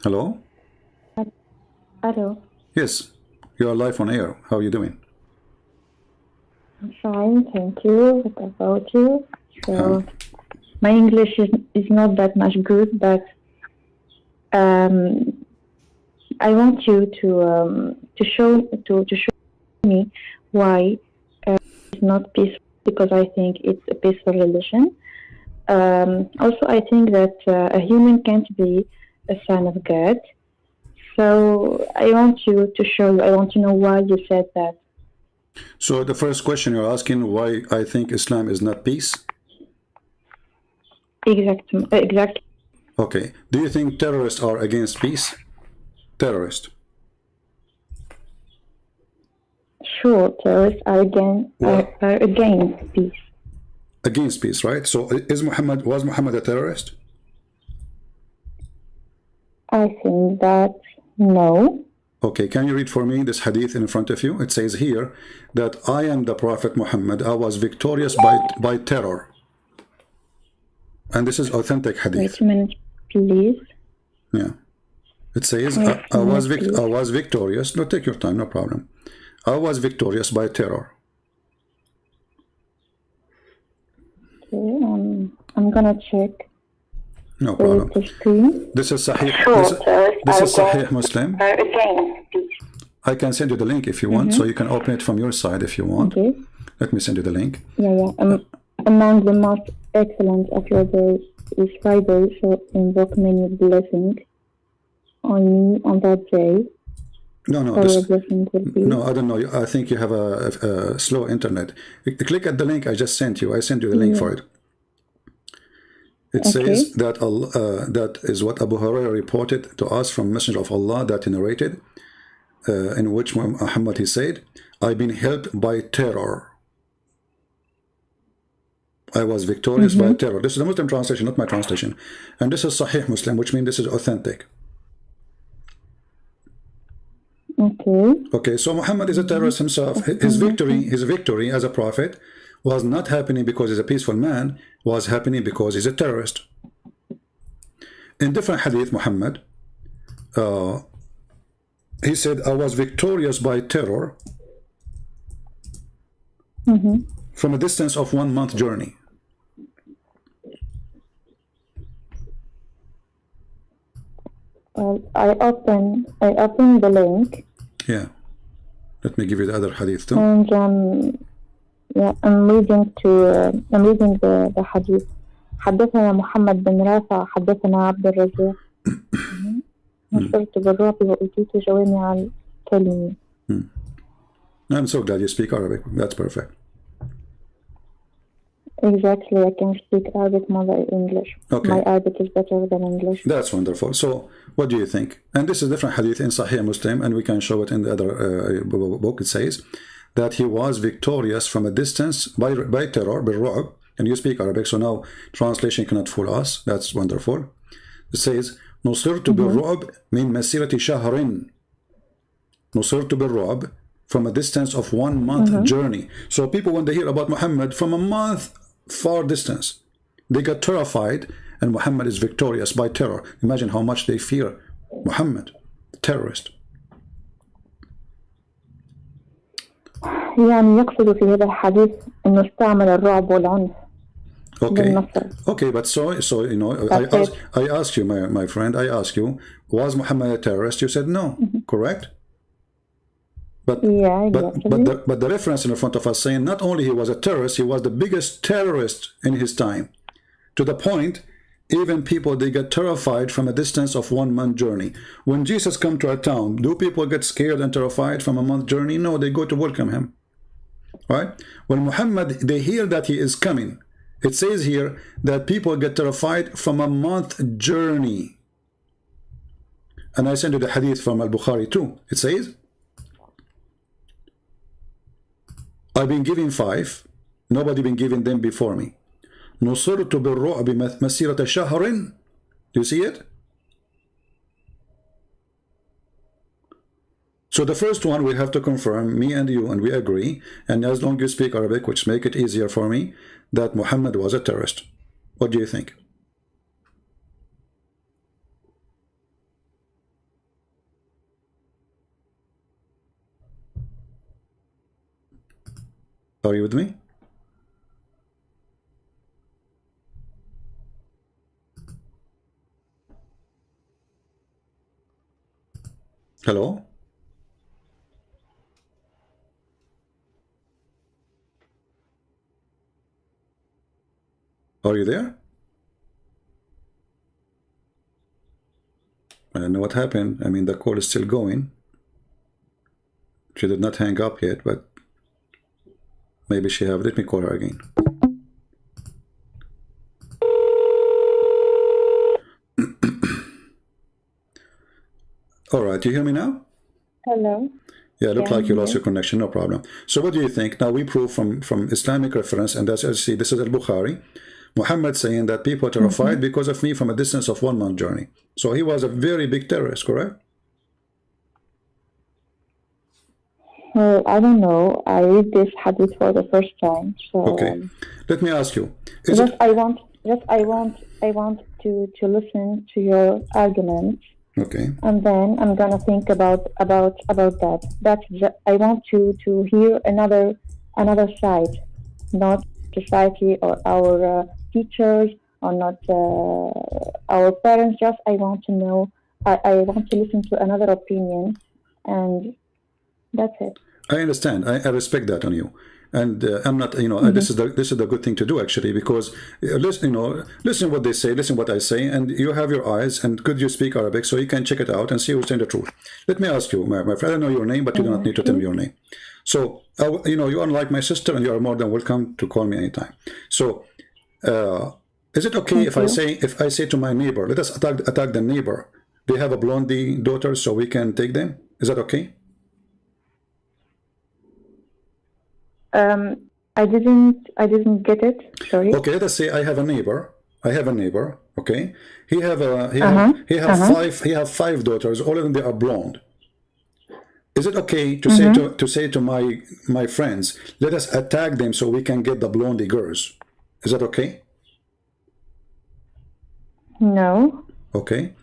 Hello? Hello. Yes, you are live on air. How are you doing? I'm fine, thank you. What about you? Uh, So my English is not that much good, but um, I want you to show me why it's not peaceful, because I think it's a peaceful religion. Also, I think that a human can't be a son of God. So I want you to show you. I want to know why you said that. so the first question you're asking why I think Islam is not peace? Exactly. Okay. Do you think terrorists are against peace? Terrorists. Sure, terrorists are Well, against peace. against peace, right? So was Muhammad a terrorist? I think that no. Okay, can you read for me this hadith in front of you? It says here that I am the Prophet Muhammad. I was victorious by terror. And this is authentic Wait hadith. a minute, please. Yeah. It says Wait a minute, I please. was victorious. No, take your time, no problem. I was victorious by terror. Okay, I'm gonna check No the problem. screen. This is Sahih. Sure, terrorists This are is Sahih Muslim. against peace. I can send you the link if you want, so you can open it from your side if you want. Okay. Let me send you the link. Yeah. Among the most excellent of your days is Friday, so invoke many blessings on me on that day. No, So your blessing will be. no, I don't know. I think you have a slow internet. Click at the link I just sent you. I sent you the link for it. It says that that is what Abu Hurairah reported to us from Messenger of Allah that he narrated, in which Muhammad he said, "I've been helped by terror. I was victorious by terror." This is the Muslim translation, not my translation. And this is Sahih Muslim, which means this is authentic. Okay, so Muhammad is a terrorist himself. His victory as a prophet was not happening because he's a peaceful man, was happening because he's a terrorist. In different hadith, Muhammad, he said, I was victorious by terror from a distance of 1 month journey. I open the link. Yeah. Let me give you the other hadith too. And I'm reading the hadith. حدثنا محمد بن رافع حدثنا عبد الرزاق نصرت بالرعب وأوتيت جوامع الكلم. I'm so glad you speak Arabic. That's perfect. Exactly, I can speak Arabic more than English. Okay. My Arabic is better than English. That's wonderful. So, what do you think? And this is different hadith in Sahih Muslim, and we can show it in the other book. It says that he was victorious from a distance by terror, بالرعب, and you speak Arabic, so now translation cannot fool us. That's wonderful. It says نصرت بالرعب من مسيرة شهر. نصرت بالرعب from a distance of 1 month journey. So people, when they hear about Muhammad from a month far distance, they get terrified, and Muhammad is victorious by terror. Imagine how much they fear Muhammad, terrorist. يعني يقصد في هذا الحديث إنه استعمل الرعب والعنف. Okay, but so you know, I asked you, my friend, I asked you, was Muhammad a terrorist? You said no, correct? But, yeah, exactly. but the reference in front of us saying not only he was a terrorist, he was the biggest terrorist in his time. To the point, even people, they get terrified from a distance of 1 month journey. When Jesus come to a town, do people get scared and terrified from a month journey? No, they go to welcome him. Right? When Muhammad, they hear that he is coming, it says here that people get terrified from a month journey. And I send you the hadith from Al-Bukhari too. It says, I've been given 5, nobody been given them before me. نصرت بالرعب مسيرة شهر. Do you see it? So the first one we have to confirm, me and you, and we agree, and as long as you speak Arabic, which make it easier for me, that Muhammad was a terrorist. What do you think? Are you with me? Hello? Are you there? I don't know what happened. I mean, the call is still going. She did not hang up yet, but maybe she have. Let me call her again. All right, you hear me now? Hello. Yeah, it looked like you lost your connection. No problem. So what do you think? Now we prove from Islamic reference, and that's, as you see, this is Al-Bukhari. Muhammad saying that people are terrified because of me from a distance of 1 month journey. So he was a very big terrorist, correct? Well, I don't know. I read this hadith for the first time. So okay. Let me ask you. I want to listen to your arguments. Okay. And then I'm gonna think about that. I want to hear another side, not society or our teachers or not our parents. Just I want to know. I want to listen to another opinion, and that's it. I understand. I respect that on you. And I'm not, this is the good thing to do actually, because listen what they say, listen what I say, and you have your eyes, and could you speak Arabic so you can check it out and see who's saying the truth. Let me ask you, my friend, I know your name, but you do not need to tell me your name. So you are like my sister, and you are more than welcome to call me anytime. So is it okay if I say to my neighbor, let us attack the neighbor? They have a blondie daughter, so we can take them. Is that okay? I didn't get it. Sorry. Okay, let us say I have a neighbor. Okay, he have five daughters. All of them, they are blonde. Is it okay to say to my friends, let us attack them so we can get the blondie girls? Is that okay? No. Okay.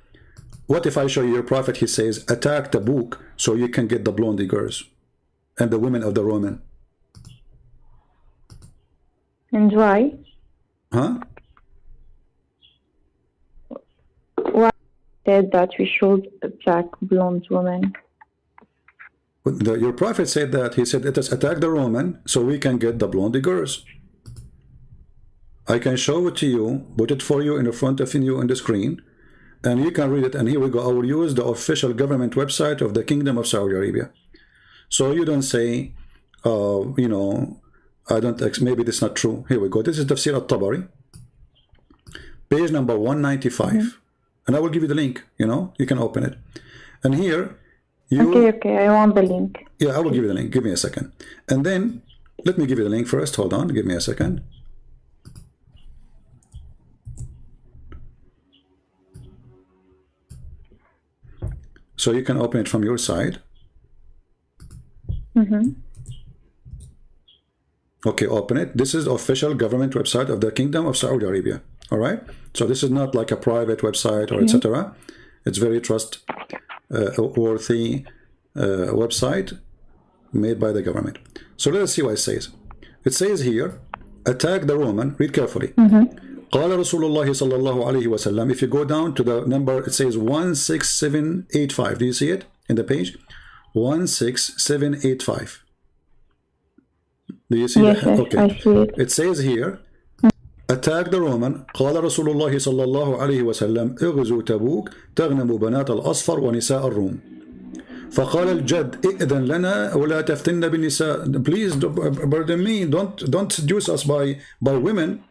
What if I show you your prophet? He says, attack the book so you can get the blondie girls and the women of the Roman. And why? Huh? Why said that we should attack blonde women? Your prophet said that. He said, let us attack the Roman so we can get the blondie girls. I can show it to you, put it for you in front of you on the screen, and you can read it. And here we go. I will use the official government website of the Kingdom of Saudi Arabia. So you don't say, I don't, maybe this is not true. Here we go. This is Tafsir al-Tabari, page number 195. And I will give you the link, you can open it. And here, Okay, I want the link. Yeah, I will give you the link. Give me a second. And then, let me give you the link first. Hold on, give me a second. So you can open it from your side. Okay, open it. This is the official government website of the Kingdom of Saudi Arabia. All right. So this is not like a private website or etc. It's very trustworthy website made by the government. So let us see what it says. It says here, attack the Roman. Read carefully. قال رسول الله صلى الله عليه وسلم. If you go down to the number, it says 16785. Do you see it in the page? 16785. Do you see yes, that? Yes, okay. I see it. It says here, attack the Roman. قال رسول الله صلى الله عليه وسلم اغزوا تبوك تغنم بنات الأصفر ونساء الروم. فقال الجد ائذن لنا ولا تفتن بالنساء. Please, pardon me, don't seduce us by women.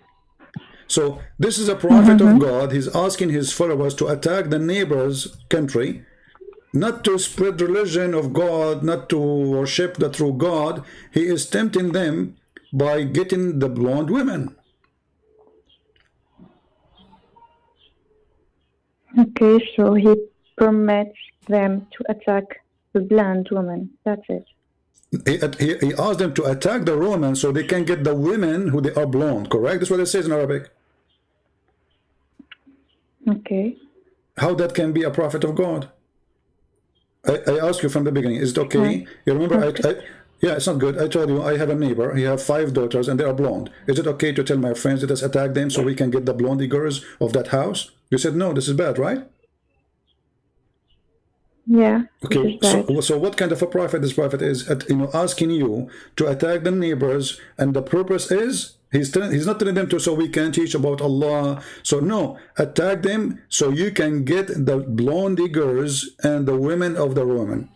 So this is a prophet of God. He's asking his followers to attack the neighbor's country, not to spread religion of God, not to worship the true God. He is tempting them by getting the blonde women. Okay, so he permits them to attack the blonde woman. That's it. He asked them to attack the Romans so they can get the women who they are blonde, correct? That's what it says in Arabic. Okay. How that can be a prophet of God? I asked you from the beginning, is it okay? You remember Yeah, it's not good. I told you, I have a neighbor. He have 5 daughters and they are blonde. Is it okay to tell my friends, let us attack them so we can get the blondie girls of that house? You said no, this is bad, right? Yeah. Okay, so what kind of a prophet this prophet is, asking you to attack the neighbors, and the purpose is he's not telling them to so we can teach about Allah. So no, attack them so you can get the blondie girls and the women of the women.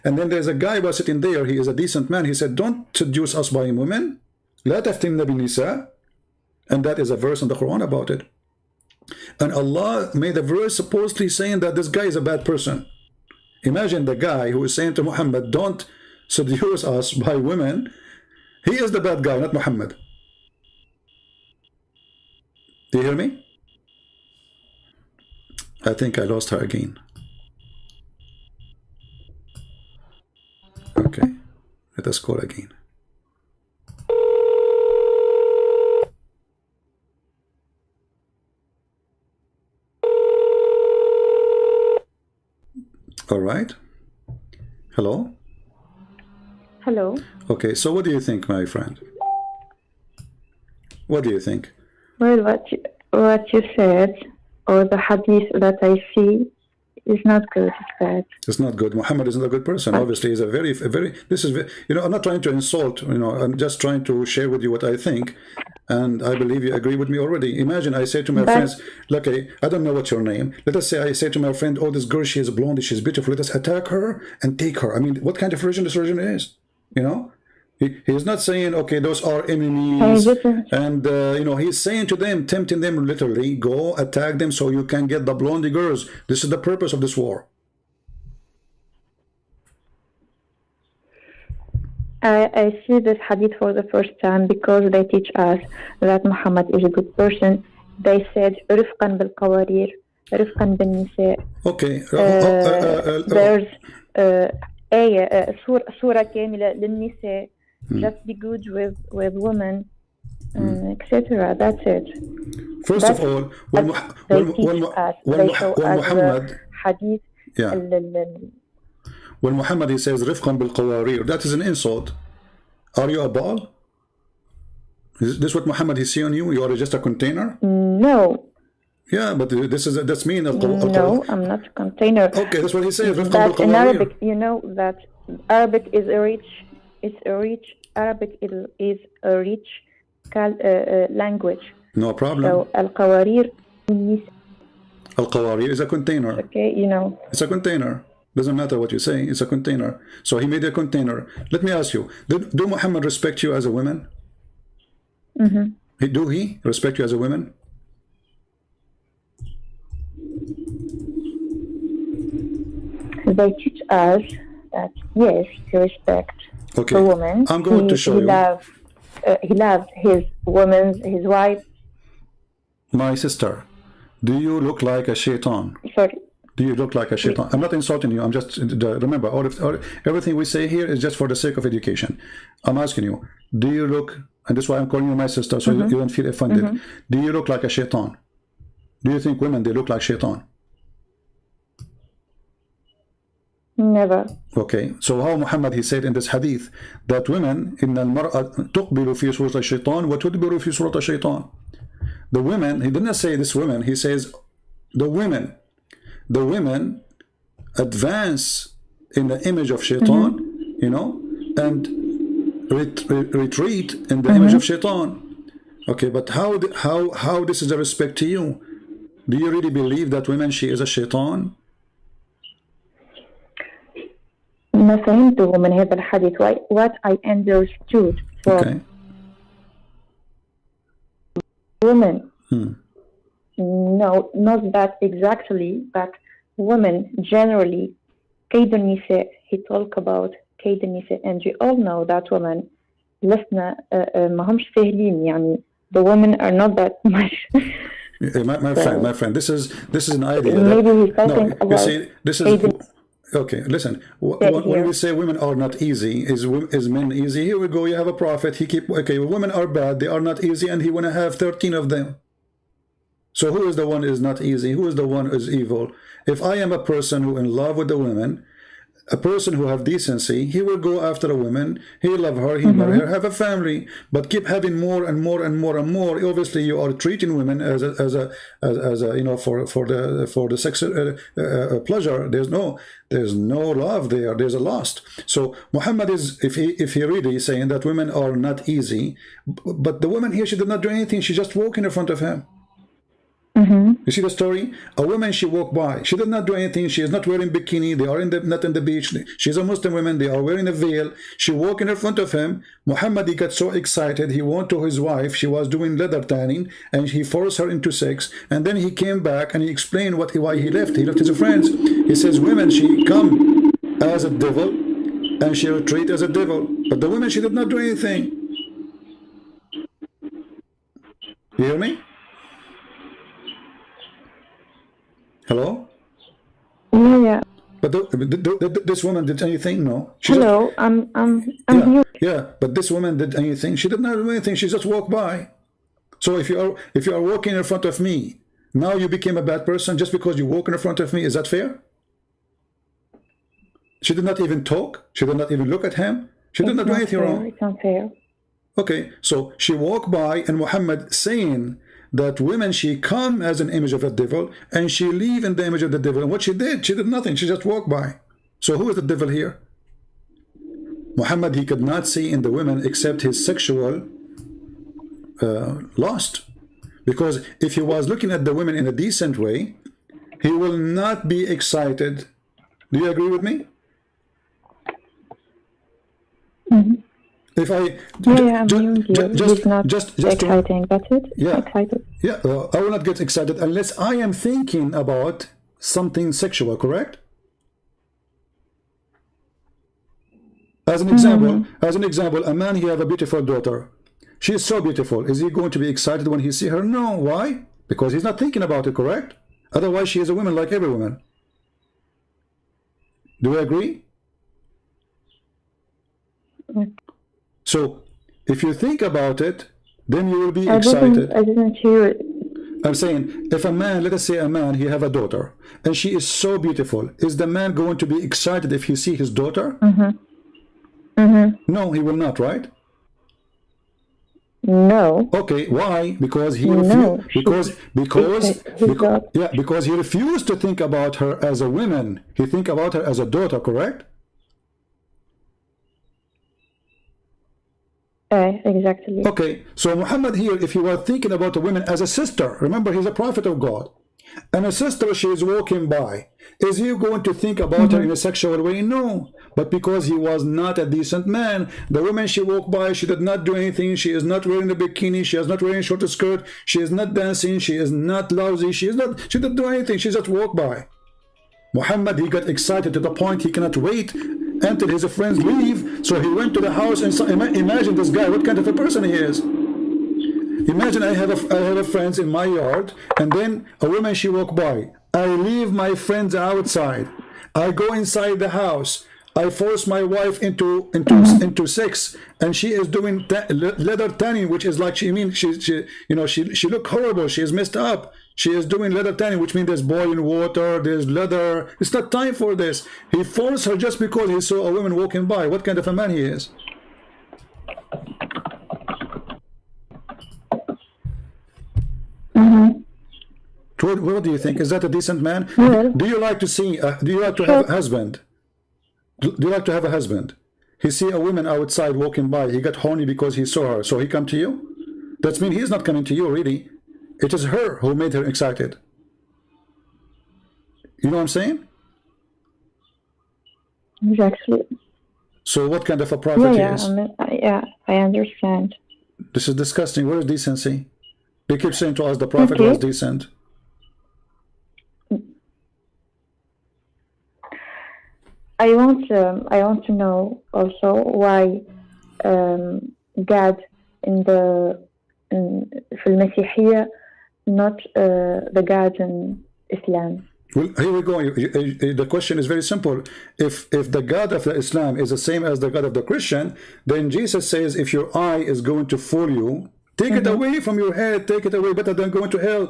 And then there's a guy was sitting there. He is a decent man. He said, "Don't seduce us by women. لا تفتنا بالنساء." And that is a verse in the Quran about it. And Allah made a verse supposedly saying that this guy is a bad person. Imagine the guy who is saying to Muhammad, don't seduce us by women. He is the bad guy, not Muhammad. Do you hear me? I think I lost her again. Okay, let us call again. All right. Hello? Hello. Okay, so what do you think, my friend? What do you think? Well, what you said, or the hadith that I see, is not good. It's bad. It's not good. Muhammad is not a good person. Obviously, he's a very. This is, I'm not trying to insult. I'm just trying to share with you what I think, and I believe you agree with me already. Imagine I say to my friends, okay, I don't know what's your name. Let us say I say to my friend, oh, this girl, she is blonde, she's beautiful. Let us attack her and take her. I mean, what kind of religion this religion is? He is not saying, okay, those are enemies, and he's saying to them, tempting them literally, go attack them so you can get the blondie girls. This is the purpose of this war. I see this hadith for the first time because they teach us that Muhammad is a good person. They said رفقا بالقوارير رفقا بالنساء. Okay. There's آية سورة كاملة للنساء. Just be good with women, etc. That's it. First of all, when Muhammad hadith, when Muhammad he says رفقا بالقوارير, that is an insult. Are you a ball? Is this what Muhammad is saying on you? You are just a container? No. Yeah, but that's mean. No, I'm not a container. Okay, that's what he says. That in Arabic, you know that Arabic is a rich. Arabic is a rich language. No problem. So al-qawarir. Al-qawarir is a container. Okay, It's a container. Doesn't matter what you say. It's a container. So he made a container. Let me ask you: do Muhammad respect you as a woman? Do he respect you as a woman? They teach us that yes, he respects the woman. I'm going to show you. He loves his woman, his wife. My sister, do you look like a shaitan? Sorry. Do you look like a shaitan? I'm not insulting you. I'm just remember, everything we say here is just for the sake of education. I'm asking you, do you look? And that's why I'm calling you my sister, so you don't feel offended. Do you look like a shaitan? Do you think women they look like shaitan? Never. Okay, so how Muhammad he said in this hadith that women إن المرأة تقبل في صورة الشيطان وتدبر في صورة الشيطان. The women, he didn't say this women, he says the women advance in the image of shaitan, and retreat in the image of shaitan. Okay, but how this is a respect to you? Do you really believe that women she is a shaitan? ما فهمته من هذا الحديث. What I understood from women. No, not that exactly, but women generally. كيد النساء. He talk about كيد النساء, and we all know that women لسنا ما همش سهلين يعني. The women are not that much. my friend, this is an idea. Maybe he's talking about. You see, this is. Okay, listen. When we say women are not easy, is men easy? Here we go. You have a prophet. Women are bad. They are not easy, and he want to have 13 of them. So who is the one is not easy? Who is the one is evil? If I am a person who in love with the women, a person who have decency, he will go after a woman, he love her, he marry her, have a family, but keep having more and more and more and more. Obviously, you are treating women as a you know, for the sexual pleasure. There's no love there. There's a lust. So Muhammad is, if he really is saying that women are not easy, but the woman here, she did not do anything. She just walked in front of him. You see the story? A woman, she walked by. She did not do anything. She is not wearing bikini. They are not in the beach. She's a Muslim woman. They are wearing a veil. She walked in front of him. Muhammad, he got so excited. He went to his wife. She was doing leather tanning, and he forced her into sex. And then he came back and he explained why he left. He left his friends. He says, women, she come as a devil, and she retreat as a devil. But the woman, she did not do anything. You hear me? Hello? Yeah. But this woman did anything? No. Hello, I'm here. Yeah, but this woman did anything? She did not do anything. She just walked by. So if you are walking in front of me, now you became a bad person just because you walk in front of me. Is that fair? She did not even talk. She did not even look at him. She did not do anything wrong. It's unfair. Okay, so she walked by, and Muhammad saying that women, she come as an image of a devil, and she leave in the image of the devil. And what she did nothing. She just walked by. So who is the devil here? Muhammad, he could not see in the women except his sexual lust. Because if he was looking at the women in a decent way, he will not be excited. Do you agree with me? If I just exciting, that's it. Yeah, excited. Yeah. I will not get excited unless I am thinking about something sexual. Correct? As an example, a man, he have a beautiful daughter. She is so beautiful. Is he going to be excited when he see her? No. Why? Because he's not thinking about it. Correct? Otherwise, she is a woman like every woman. Do you agree? So, if you think about it, then you will be excited. I didn't hear it. I'm saying, if a man, let us say a man, he have a daughter, and she is so beautiful, is the man going to be excited if he see his daughter? No, he will not, right? No. Okay, why? Because he refused. Because he refused to think about her as a woman. He think about her as a daughter, correct? Exactly. Okay, so Muhammad here, if you were thinking about a woman as a sister, remember he's a prophet of God, and a sister, she is walking by, is he going to think about her in a sexual way? No. But because he was not a decent man, the woman, she walked by, she did not do anything. She is not wearing a bikini, she is not wearing a short skirt, she is not dancing, she is not lousy, she didn't do anything, she just walked by. Muhammad, he got excited to the point he cannot wait until his friends leave, so he went to the house and saw, imagine this guy, what kind of a person he is. Imagine I have a friends in my yard, and then a woman, she walk by. I leave my friends outside. I go inside the house. I force my wife into sex, and she is doing leather tanning, which is like she look horrible. She is messed up. She is doing leather tanning, which means there's boiling water, there's leather. It's not time for this. He forced her just because he saw a woman walking by. What kind of a man he is? What do you think? Is that a decent man? Do you like to see? Do you like to have a husband? Do you like to have a husband? He see a woman outside walking by. He got horny because he saw her. So he come to you? That means he's not coming to you, really. It is her who made her excited. You know what I'm saying? Exactly. So what kind of a prophet he is? I understand. This is disgusting. Where is decency? They keep saying to us the prophet was decent. I want to know also why God في المسيحية not the God in Islam. Well, here we go. The question is very simple. If the God of the Islam is the same as the God of the Christian, then Jesus says if your eye is going to fool you, Take it away from your head. Take it away. Better than going to hell.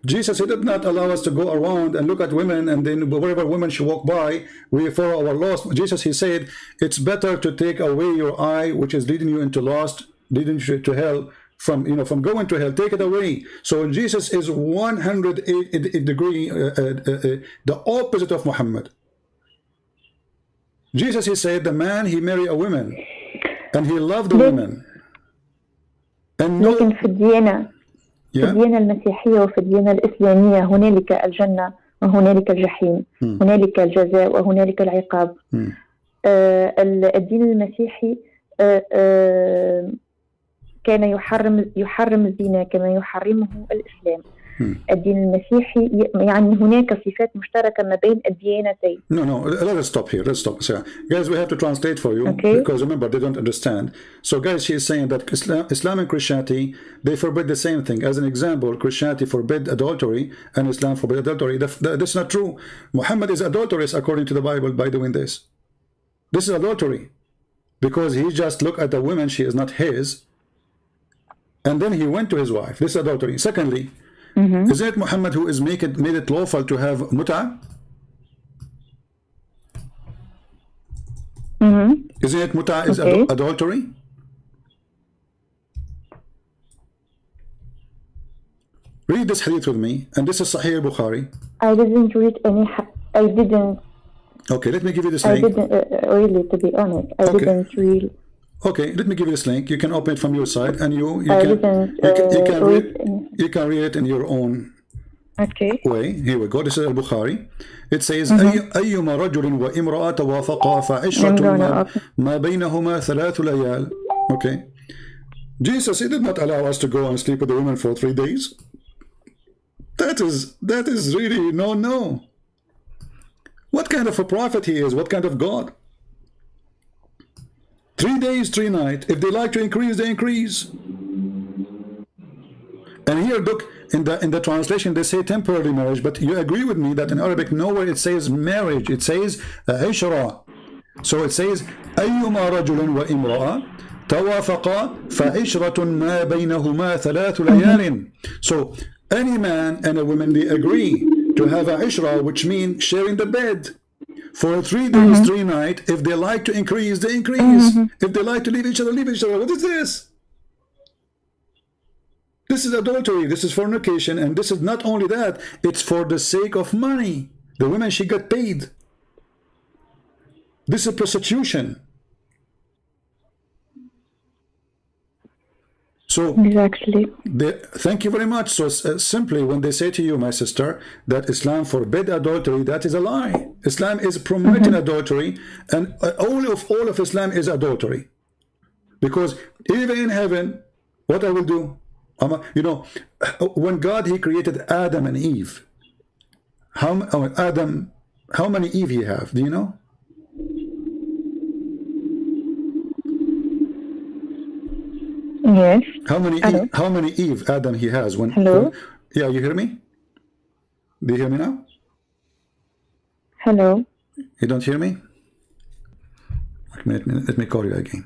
Jesus, he did not allow us to go around and look at women, and then wherever women should walk by, we follow our laws. Jesus, he said, it's better to take away your eye, which is leading you into lust, leading you to hell, from from going to hell. Take it away. So Jesus is 180 degree the opposite of Muhammad. Jesus, he said, the man, he married a woman, and he loved the women. لكن في الديانة المسيحية وفي الديانة الإسلامية هنالك الجنة وهنالك الجحيم، هنالك الجزاء وهنالك العقاب. الدين المسيحي كان يحرم الزنا كما يحرمه الإسلام. الدين المسيحي يعني هناك صفات مشتركة ما بين الديانتين. No, let us stop here. Let's stop. So, guys, we have to translate for you, because remember, they don't understand. So, guys, she's saying that Islam and Christianity, they forbid the same thing. As an example, Christianity forbid adultery and Islam forbid adultery. That's not true. Muhammad is adulterous according to the Bible by doing this. This is adultery, because he just looked at the woman, she is not his, and then he went to his wife. This is adultery. Secondly, isn't it Muhammad who is made it lawful to have mut'ah? Isn't it mut'ah is adultery? Read this hadith with me, and this is Sahih Bukhari. I didn't read any. I didn't. Okay, let me give you this link. I didn't really, to be honest. I didn't read. Okay, let me give you this link. You can open it from your side, and you can read it in your own way. Here we go. This is Al-Bukhari. It says, أيما رجل وامرأة توافقا فعشرة ما بينهما 3 ليال. Okay. Jesus, he did not allow us to go and sleep with the women for 3 days. That is really no. What kind of a prophet he is? What kind of God? 3 days, 3 nights. If they like to increase, they increase. And here, look, in the translation, they say temporary marriage, but you agree with me that in Arabic, nowhere it says marriage. It says عشرة. So it says أيما رجل وامرأة توافقا فعشرة ما بينهما 3 ليال. So any man and a woman, they agree to have a ishra, which means sharing the bed for 3 days, 3 nights. If they like to increase, they increase. If they like to leave each other, leave each other. What is this? This is adultery. This is fornication. And this is not only that, it's for the sake of money. The women, she got paid. This is prostitution. So exactly. Thank you very much. So simply, when they say to you, my sister, that Islam forbid adultery, that is a lie. Islam is promoting adultery, and all of Islam is adultery. Because even in heaven, what I will do, when God, he created Adam and Eve, how many Eve he have? Do you know? Yes. How many Eve Adam he has when? Hello. Yeah, you hear me? Do you hear me now? Hello. You don't hear me? Wait a minute, let me call you again.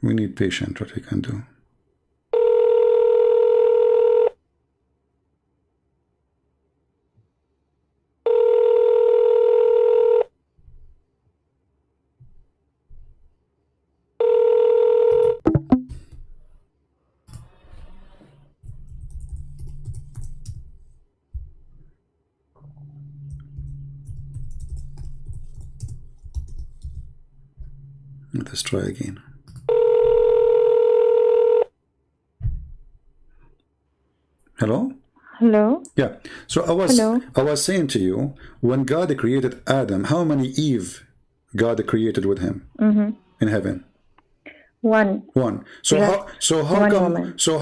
We need patience. What we can do. Let's try again. Hello? Hello? Yeah. So I was saying to you, when God created Adam, how many Eve God created with him in heaven? One. So yes.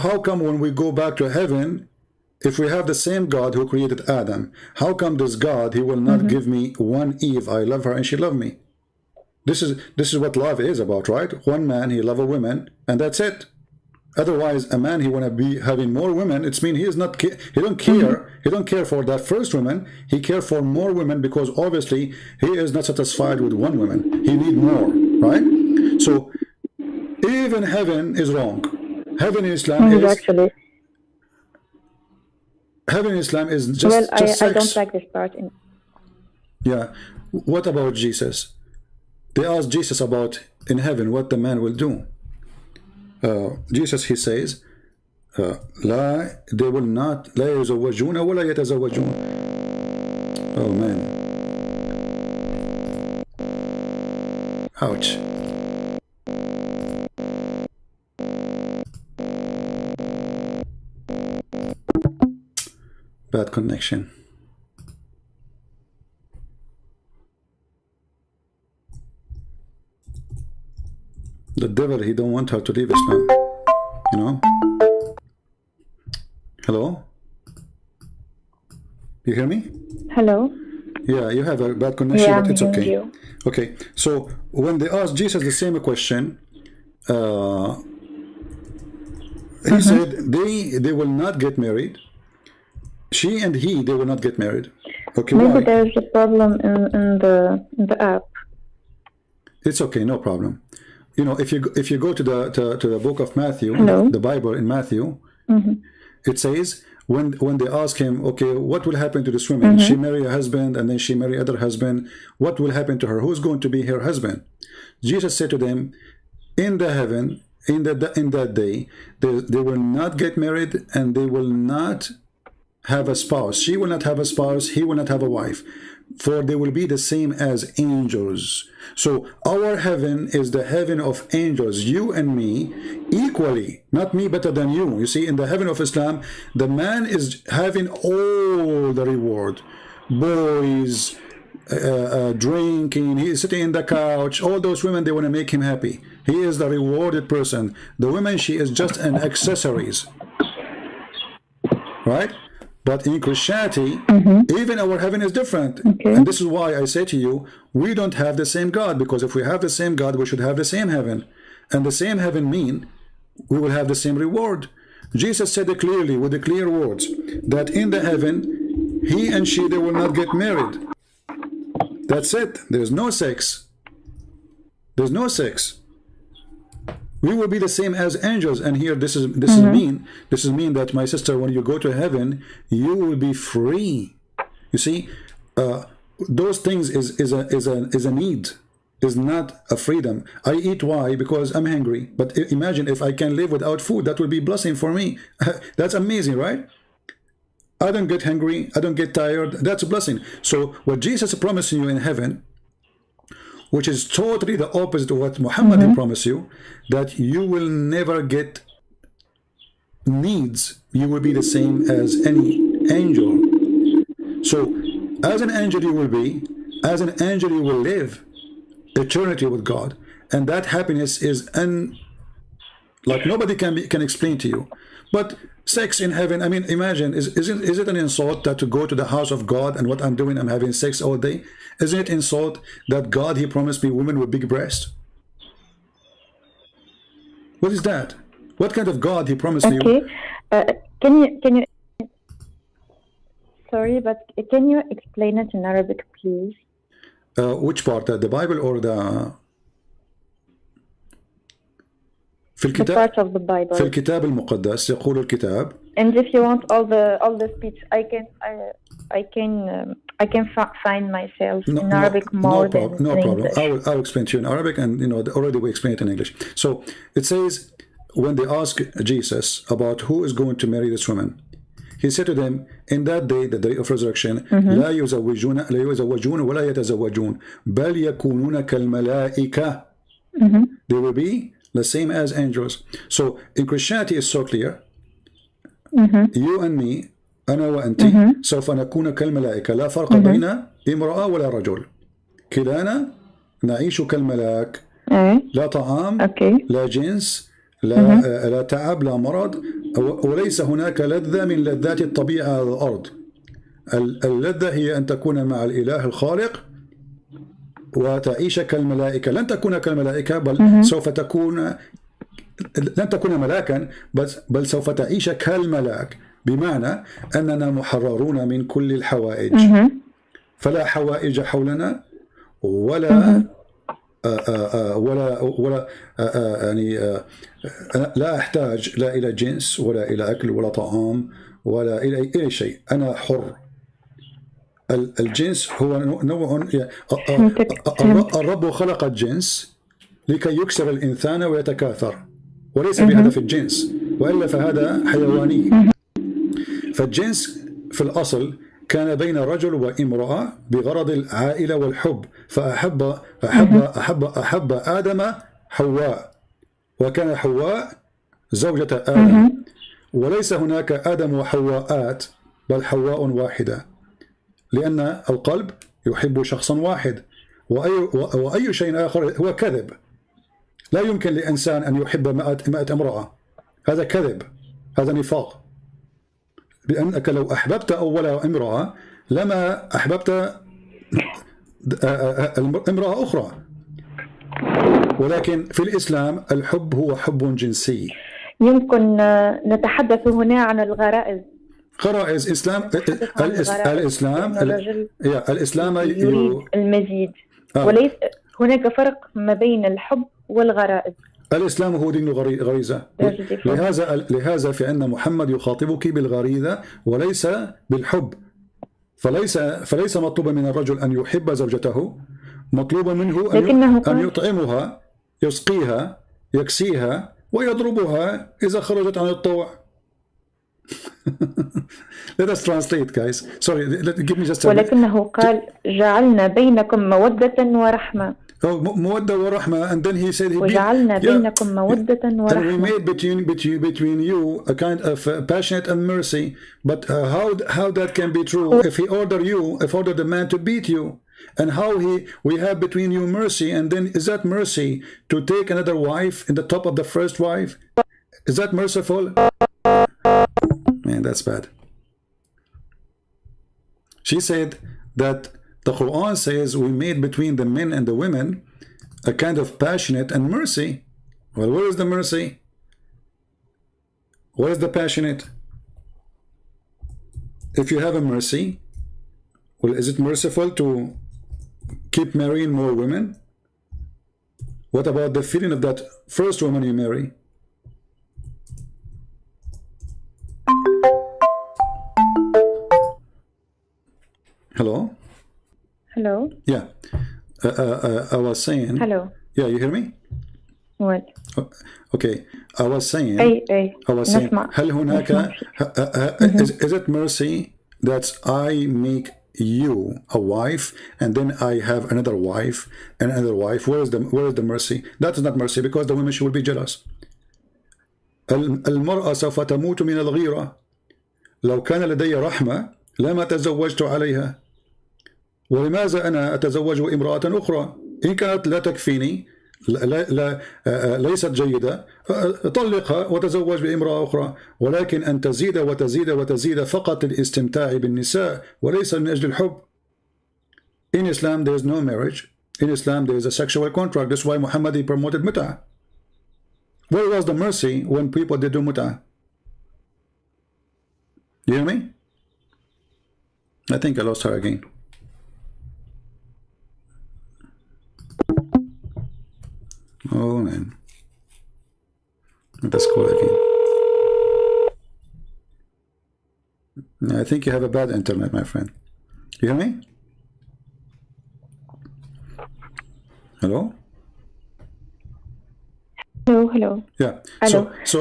how come when we go back to heaven, if we have the same God who created Adam, how come this God, he will not give me one Eve? I love her and she loved me. This is what love is about, right? One man, he loves a woman, and that's it. Otherwise, a man, he want to be having more women. It's mean he is not. He don't care. He don't care for that first woman. He care for more women because obviously he is not satisfied with one woman. He need more, right? So even heaven is wrong. Heaven in Islam is actually. Heaven in Islam is just. Well, just I sex. don't like this part. Yeah. What about Jesus? They asked Jesus about in heaven what the man will do. Jesus, he says, they will not لا يزوجون ولا يتزوجون. Oh man. Ouch. Bad connection. The devil, he don't want her to leave Islam, you know. Hello, you hear me? Hello. Yeah, you have a bad connection, Yeah, but it's I'm okay. hearing you. Okay, so when they asked Jesus the same question, he said they will not get married. She and he, they will not get married. Okay, Maybe why? there's a problem in the app. It's okay, no problem. You know, if you go to the book of Matthew, Hello? the Bible in Matthew, it says when they ask him, okay, what will happen to this woman? She marry a husband and then she marry other husband. What will happen to her? Who's going to be her husband? Jesus said to them, in the heaven, in that day, they will not get married and they will not have a spouse. She will not have a spouse. He will not have a wife. For they will be the same as angels. So our heaven is the heaven of angels, you and me equally, not me better than you. You see, in the heaven of Islam, the man is having all the reward. Boys, drinking, he is sitting in the couch, all those women, they want to make him happy. He is the rewarded person. The woman, she is just an accessories. Right? But in Christianity, even our heaven is different. Okay. And this is why I say to you, we don't have the same God, because if we have the same God, we should have the same heaven. And the same heaven mean we will have the same reward. Jesus said it clearly with the clear words that in the heaven, he and she, they will not get married. That's it. There's no sex. There's no sex. We will be the same as angels, and here this is mean that, my sister, when you go to heaven, you will be free. You see, those things is a need, is not a freedom. I eat why? Because I'm hungry. But imagine if I can live without food, that would be a blessing for me. That's amazing, right? I don't get hungry, I don't get tired. That's a blessing. So what Jesus promised you in heaven, which is totally the opposite of what Muhammad promised you, that you will never get needs. You will be the same as any angel. So as an angel you will be, as an angel you will live eternity with God. And that happiness is like nobody can explain to you. But sex in heaven, I mean, imagine, is it an insult that to go to the house of God and what I'm doing, I'm having sex all day? Isn't it insult that God, he promised me women with big breasts? What is that? What kind of God he promised me? Okay. Can you sorry, but can you explain it in Arabic, please? Which part? The Bible or the في الكتاب؟ The part of the Bible. في الكتاب المقدس يقول الكتاب. And if you want all the speech, I can find myself in Arabic more than no in problem. English. I'll explain to you in Arabic, and you know already we explained it in English. So it says when they ask Jesus about who is going to marry this woman, he said to them, in that day, the day of resurrection, لا يزوجون ولا يتزوجون بل يكونون كالملائكة. They will be the same as angels. So in Christianity it's so clear. You and me, أنا وأنت سوف نكون كالملائكة لا فرق بين امرأة ولا رجل. كلانا نعيش كالملاك. لا طعام لا جنس لا تعب لا مرض، وليس هناك لذة من لذات الطبيعة على الأرض. اللذة هي أن تكون مع الإله الخالق وتعيش كالملائكة. لن تكون كالملائكة بل سوف تكون لن تكون ملاكا بل سوف تعيش كالملاك، بمعنى أننا محررون من كل الحوائج، فلا حوائج حولنا ولا يعني لا أحتاج لا إلى جنس ولا إلى أكل ولا طعام ولا إلى أي شيء. أنا حر. الجنس هو نوع، الرب خلق الجنس لكي يكسر الإنسان ويتكاثر، وليس بهدف الجنس، وإلا فهذا حيواني. فالجنس في الأصل كان بين رجل وامرأة بغرض العائلة والحب، فأحب آدم حواء، وكان حواء زوجة آدم، وليس هناك آدم وحواءات، بل حواء واحدة، لأن القلب يحب شخصا واحد، وأي شيء آخر هو كذب. لا يمكن لإنسان أن يحب 100 امرأة، هذا كذب، هذا نفاق. لأنك لو أحببت أول امرأة لما أحببت امرأة أخرى. ولكن في الإسلام الحب هو حب جنسي. يمكن نتحدث هنا عن الغرائز. غرائز الإسلام يريد المزيد، وليس هناك فرق ما بين الحب والغرائز. الإسلام هو دين غريزة، لهذا فإن محمد يخاطبك بالغريزة وليس بالحب. فليس مطلوبا من الرجل أن يحب زوجته، مطلوب منه أن يطعمها، يسقيها، يكسيها، ويضربها إذا خرجت عن الطوع. Let us translate, guys. Sorry, give me just a... ولكنه قال جعلنا بينكم مودة ورحمة. مودة ورحمة, and then he said وجعلنا بينكم مودة ورحمة. And we made between you a kind of passionate and mercy. But how that can be true if he ordered the man to beat you? And how we have between you mercy, and then is that mercy to take another wife in the top of the first wife? Is that merciful? Man, that's bad. She said that the Quran says we made between the men and the women a kind of passionate and mercy. Well, where is the mercy? Where is the passionate? If you have a mercy, well, is it merciful to keep marrying more women? What about the feeling of that first woman you marry? Hello? Hello? Yeah. I was saying... Hello? Yeah, you hear me? What? Okay. I was saying... نسمع. هل هناك... is it mercy that I make you a wife and then I have another wife and another wife? Where is the mercy? That is not mercy, because the women will be jealous. المرأة سوف تموت من الغيرة. لو كان لدي رحمة لما تزوجت عليها. ولماذا أنا أتزوج امرأة أخرى؟ إن كانت لا تكفيني، ليست جيدة، طلقها وتزوج بامرأة أخرى. ولكن أن تزيد وتزيد وتزيد فقط للاستمتاع بالنساء وليس من أجل الحب. In Islam there is no marriage. In Islam there is a sexual contract. That's why Muhammad promoted mut'ah. Where was the mercy when people did do mut'ah? You hear me? I think I lost her again. Oh man, let's call again. I think you have a bad internet, my friend. You hear me? Hello? Hello. Yeah. Hello. So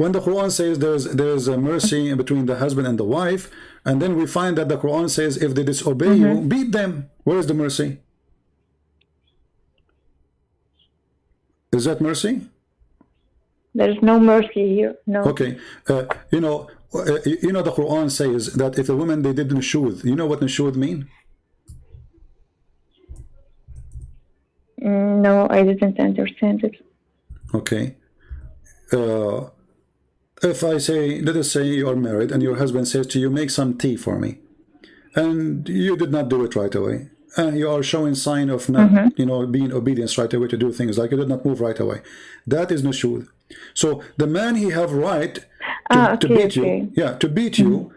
when the Quran says there's a mercy between the husband and the wife, and then we find that the Quran says if they disobey you, beat them. Where is the mercy? Is that mercy? There's no mercy here. No. Okay. You know the Quran says that if a woman they did nushud, you know what nushud mean? No, I didn't understand it. Okay. If I say, let us say you are married and your husband says to you, make some tea for me, and you did not do it right away, and you are showing sign of not, being obedient right away to do things, like you did not move right away. That is nushud. So the man, he have right to Okay, beat okay. you. Yeah, to beat you.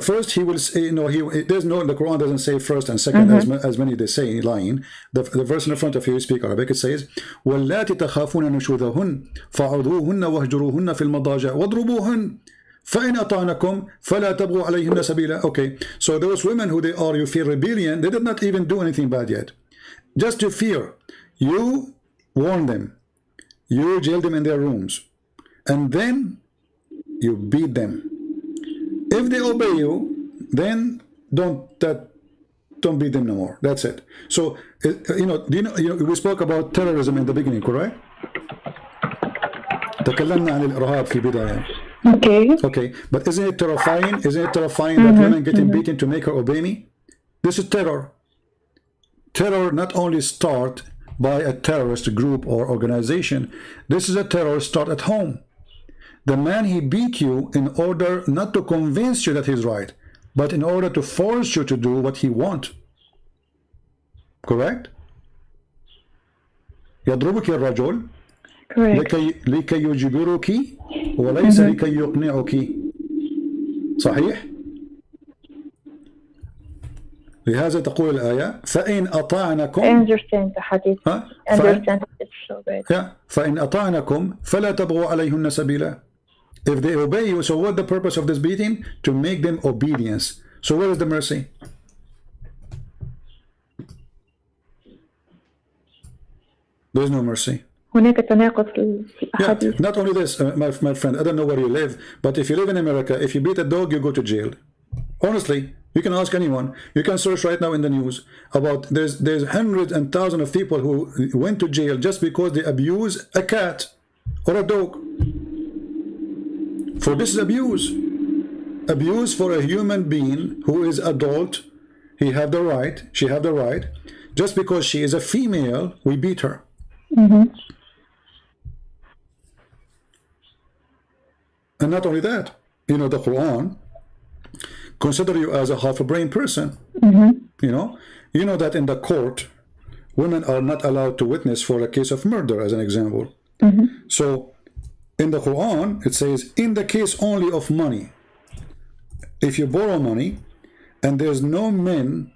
First, he will say, there's no, the Quran doesn't say first and second, as many they say lying. The verse in front of you, speak Arabic, it says, وَاللَّاتِ تَخَافُونَ نُشُوذَهُنَّ فَعُذُوهُنَّ وَاهْجُرُوهُنَّ فِي الْمَضَاجِعِ وَاضْرُبُوهُنَّ فَإِنْ أَطَعْنَكُمْ فَلَا تَبْغُوا عَلَيْهِنَّ سَبِيلًا. Okay, so those women who they are, you feel rebellion, they did not even do anything bad yet. Just to fear, you warn them, you jail them in their rooms, and then you beat them. If they obey you, then don't beat them no more. That's it. So we spoke about terrorism in the beginning, correct? تكلمنا عن الإرهاب في البداية. Okay, but isn't it terrifying? Isn't it terrifying that women getting beaten to make her obey me? This is terror. Terror not only start by a terrorist group or organization. This is a terror start at home. The man, he beat you in order not to convince you that he's right, but in order to force you to do what he wants. Correct? يضربك الرجل لكي يجبرك وليس لكي يقنعك. صحيح؟ لهذا تقول الآية فإن أطعنكم. I understand the hadith. Understand it so bad. فإن أطعنكم فلا تبغوا عليهن سبيلا. If they obey you, so what the purpose of this beating? To make them obedience. So where is the mercy? There is no mercy. هناك تناقض في الأحاديث. Not only this, my friend, I don't know where you live, but if you live in America, if you beat a dog, you go to jail. Honestly, you can ask anyone. You can search right now in the news about there's hundreds and thousands of people who went to jail just because they abuse a cat or a dog. For this is abuse. Abuse for a human being who is adult. He have the right, she have the right. Just because she is a female, we beat her. And not only that, the Quran consider you as a half a brain person. You know that in the court, women are not allowed to witness for a case of murder, as an example. So in the Quran, it says, in the case only of money, if you borrow money and there's no men,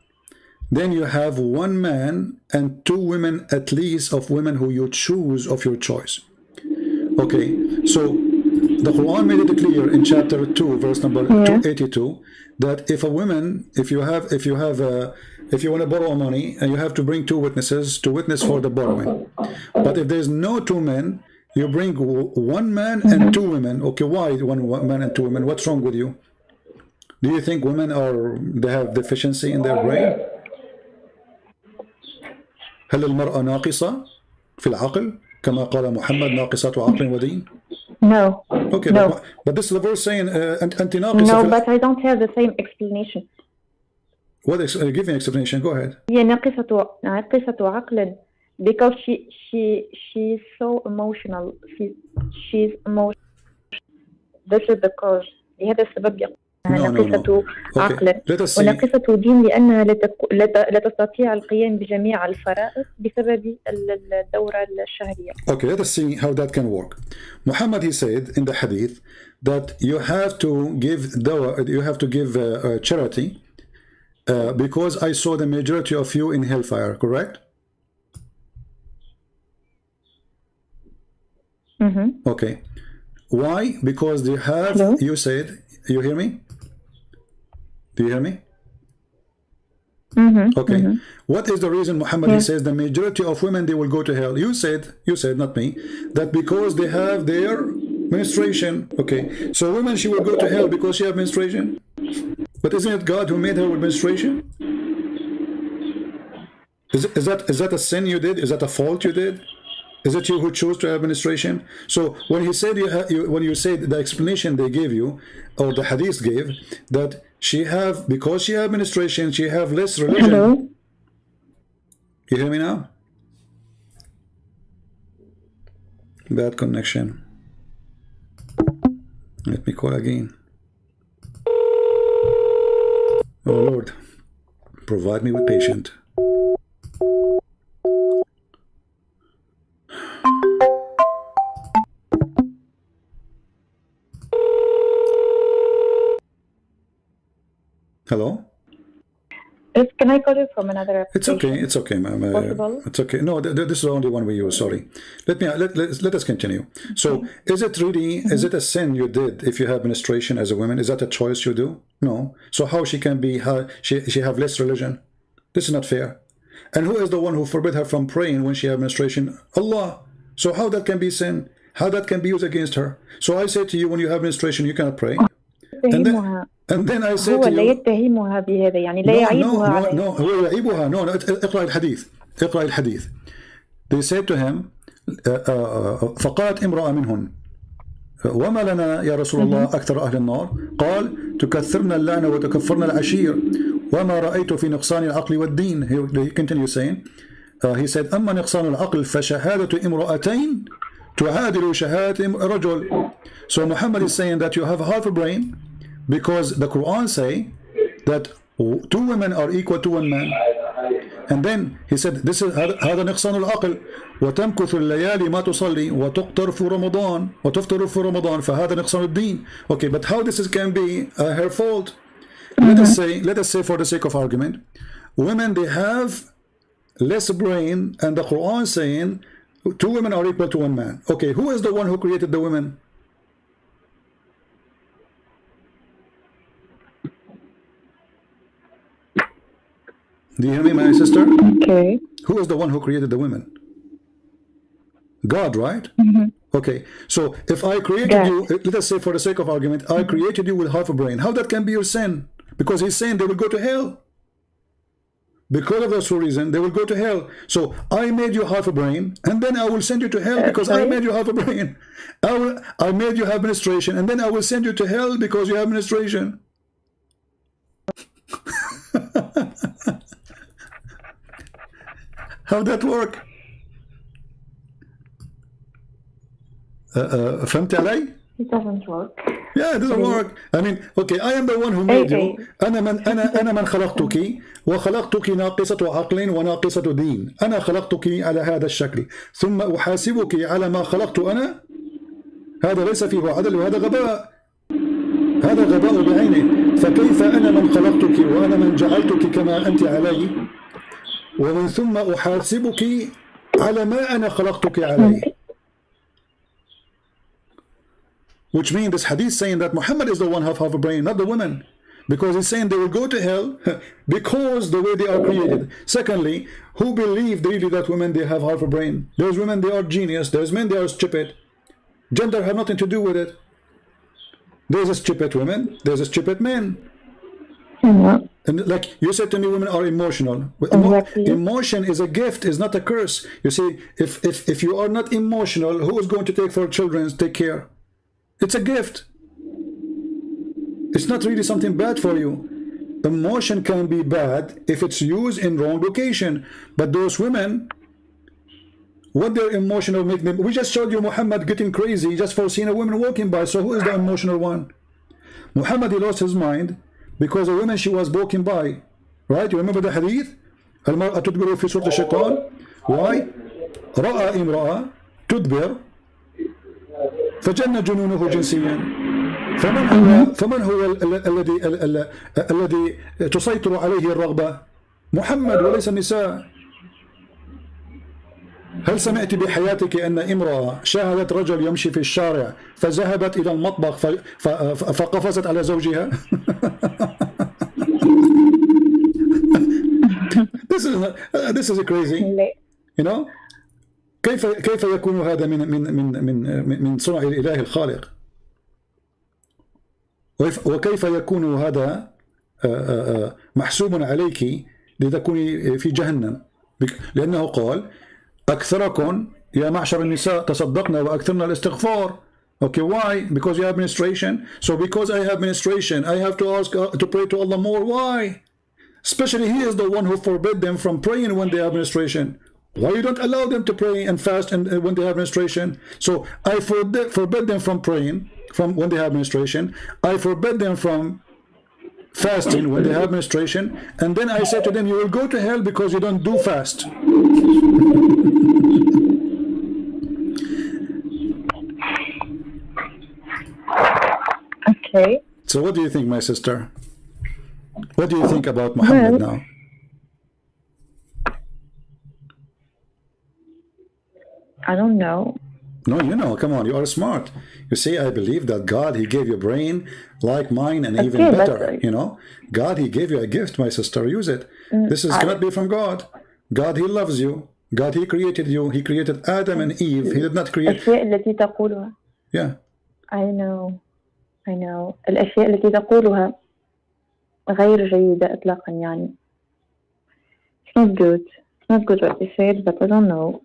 then you have one man and two women at least of women who you choose of your choice. Okay, so the Quran made it clear in chapter 2, verse number 282, that if a woman, if you want to borrow money and you have to bring two witnesses to witness for the borrowing, but if there's no two men, you bring one man and two women. Okay, why one man and two women? What's wrong with you? Do you think women they have deficiency in their brain? هل المرأة ناقصة في العقل كما قال محمد ناقصة عقل ودين? No. Okay, no. But this is the verse saying أنت ناقصة. No, but I don't have the same explanation. What? Give me an explanation. Go ahead. هي ناقصة عقل because she's so emotional. She's emotional. This is the cause. لهذا السبب يقول ناقصة عقل وناقصة دين لأنها لا تستطيع القيام بجميع الفرائض بسبب الدورة الشهرية. Okay, let us see how that can work. Muhammad, he said in the hadith that you have to give charity because I saw the majority of you in hellfire, correct? Okay. Why? Because they have. Hello? You said. You hear me? Do you hear me? Okay. What is the reason, Muhammad? He says the majority of women, they will go to hell. You said, not me, that because they have their menstruation. Okay. So women, she will go to hell because she have menstruation. But isn't it God who made her with menstruation? Is that a sin you did? Is that a fault you did? Is it you who chose to have menstruation? So when he said when you said the explanation they gave you, or the hadith gave, that because she have menstruation, she have less religion. Hello? You hear me now? Bad connection. Let me call again. Oh Lord, provide me with patience. Hello? Can I call you from another It's application? okay. It's okay, ma'am. Possible? It's okay. No, this is the only one we use. Sorry. Let us continue. So, is it really? Is it a sin you did if you have menstruation as a woman? Is that a choice you do? No. So how she can be? How she have less religion? This is not fair. And who is the one who forbid her from praying when she have menstruation? Allah. So how that can be sin? How that can be used against her? So I say to you, when you have menstruation, you cannot pray. And then I say هو to لا you, يتهمها بهذا يعني لا يعيبها عليه. no, هو يعيبها. No, اقرأ الحديث. اقرأ الحديث. They said to him, فقالت امرأة منهن وما لنا يا رسول الله أكثر أهل النار قال تكثرن اللعنة وتكفرن العشير وما رأيت في نقصان العقل والدين. He continues saying, he said أما نقصان العقل فشهادة امرأتين تعادل شهادة رجل. So Muhammad is saying that you have half a brain because the Quran say that two women are equal to one man. And then he said this is هذا نقصان العقل وتمكث الليالي ما تصلي وتقتر في رمضان وتفطر في رمضان فهذا نقصان الدين. Okay, but how this can be her fault? Let us say for the sake of argument, women, they have less brain, and the Quran saying two women are equal to one man. Okay, who is the one who created the women? Do you hear me, my sister? Okay. Who is the one who created the women? God, right? Okay, so if I created you, let us say for the sake of argument, I created you with half a brain. How that can be your sin? Because he's saying they will go to hell. Because of this reason, they will go to hell. So I made you half a brain, and then I will send you to hell because I made you half a brain. I made you have menstruation, and then I will send you to hell because you have menstruation. How that work? فهمت علي? It doesn't work. Yeah, it doesn't work. I mean, okay, I am the one who made you. أنا من خلقتك وخلقتك ناقصة عقل وناقصة دين. أنا خلقتك على هذا الشكل ثم أحاسبك على ما خلقت أنا. هذا ليس فيه عدل وهذا غباء. هذا غباء بعينه. فكيف أنا من خلقتك وأنا من جعلتك كما أنت علي ومن ثم أحاسبك على ما أنا خلقتك عليه. Which means this hadith saying that Muhammad is the one half a brain, not the women. Because he's saying they will go to hell because the way they are created. Secondly, who believed really that women, they have half a brain? There's women, they are genius. There's men, they are stupid. Gender have nothing to do with it. There's a stupid women, there's a stupid men. And like you said to me, women are emotional. Emotion is a gift, is not a curse. You see, if you are not emotional, who is going to take for children, take care? It's a gift. It's not really something bad for you. Emotion can be bad if it's used in wrong location. But those women, what their emotional make them? We just showed you Muhammad getting crazy just for seeing a woman walking by. So who is the emotional one? Muhammad, he lost his mind because a woman, she was walking by. Right? You remember the hadith? المرأة تدبر في سورة الشيطان. Why? رأى امرأة تدبر فجن جنونه جنسيا. فمن هو الذي تسيطر عليه الرغبة؟ محمد وليس النساء. هل سمعت بحياتك أن امرأة شاهدت رجل يمشي في الشارع فذهبت إلى المطبخ فقفزت على زوجها؟ This is crazy. You know? كيف يكون هذا من صنع الإله الخالق؟ وكيف يكون هذا محسوب عليك لتكوني في جهنم؟ لأنه قال أكثركم يا معشر النساء تصدقنا وأكثرنا الاستغفار. Okay, why? Because you have menstruation. So because I have menstruation, I have to ask to pray to Allah more. Why? Especially He is the one who forbid them from praying when they have menstruation. Why you don't allow them to pray and fast and when they have menstruation? So I forbid them from praying from when they have menstruation. I forbid them from fasting when they have menstruation. And then I say to them, you will go to hell because you don't do fast. Okay. So what do you think, my sister? What do you think about Muhammad Well, now? I don't know. No, you know, come on, you are smart. You see, I believe that God, He gave you a brain like mine and even Okay, but better, you know. God, He gave you a gift, my sister, use it. This is I, cannot be from God. God, He loves you. God, He created you. He created Adam and Eve. He did not create, الأشياء التي تقولها yeah. I know I know الأشياء التي تقولها غير جيدة إطلاقا يعني. It's not good. It's not good what they said, but I don't know.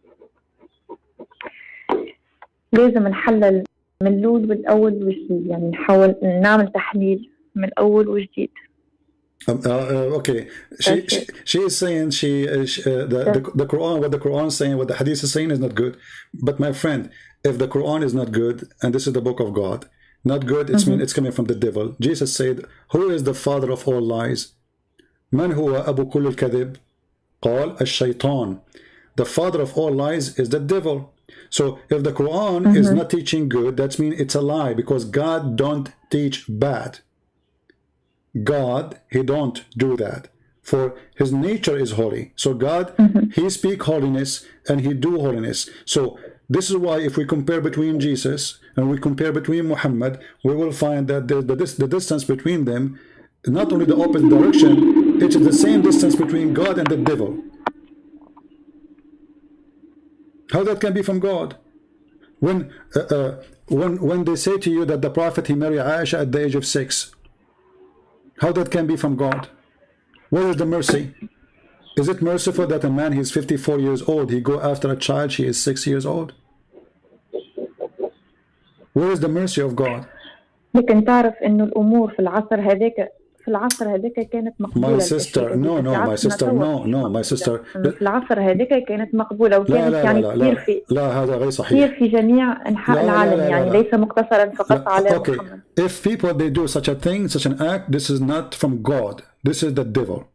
لازم نحلل من الأول والأول وجديد، يعني نحاول نعمل تحليل من الأول وجديد. Okay, she is saying the Quran, what the Quran is saying, what the Hadith is saying is not good. But my friend, if the Quran is not good, and this is the book of God, not good, it's coming from the devil. Jesus said, "Who is the father of all lies? من هو أبو كل الكذب؟ قال الشيطان." The father of all lies is the devil. So if the Quran is not teaching good, that means it's a lie, because God don't teach bad. God, He don't do that, for His nature is holy. So God, He speak holiness and He do holiness. So this is why if we compare between Jesus and we compare between Muhammad, we will find that the distance between them, not only the opposite direction, it is the same distance between God and the devil. How that can be from God? When they say to you that the Prophet, he married Aisha at the age of 6, how that can be from God? Where is the mercy? Is it merciful that a man, he's 54 years old, he go after a child, she is 6 years old? Where is the mercy of God? لكن تعرف إنه الأمور في العصر هذاك كانت مقبولة. My sister, no, my sister. في العصر هذاك كانت مقبولة، وكانت لا يعني لا كثير لا في لا هذا غير صحيح. كثير في جميع أنحاء العالم، يعني ليس مقتصرا فقط على محمد. If people they do such a thing, such an act, this is not from God. This is the devil.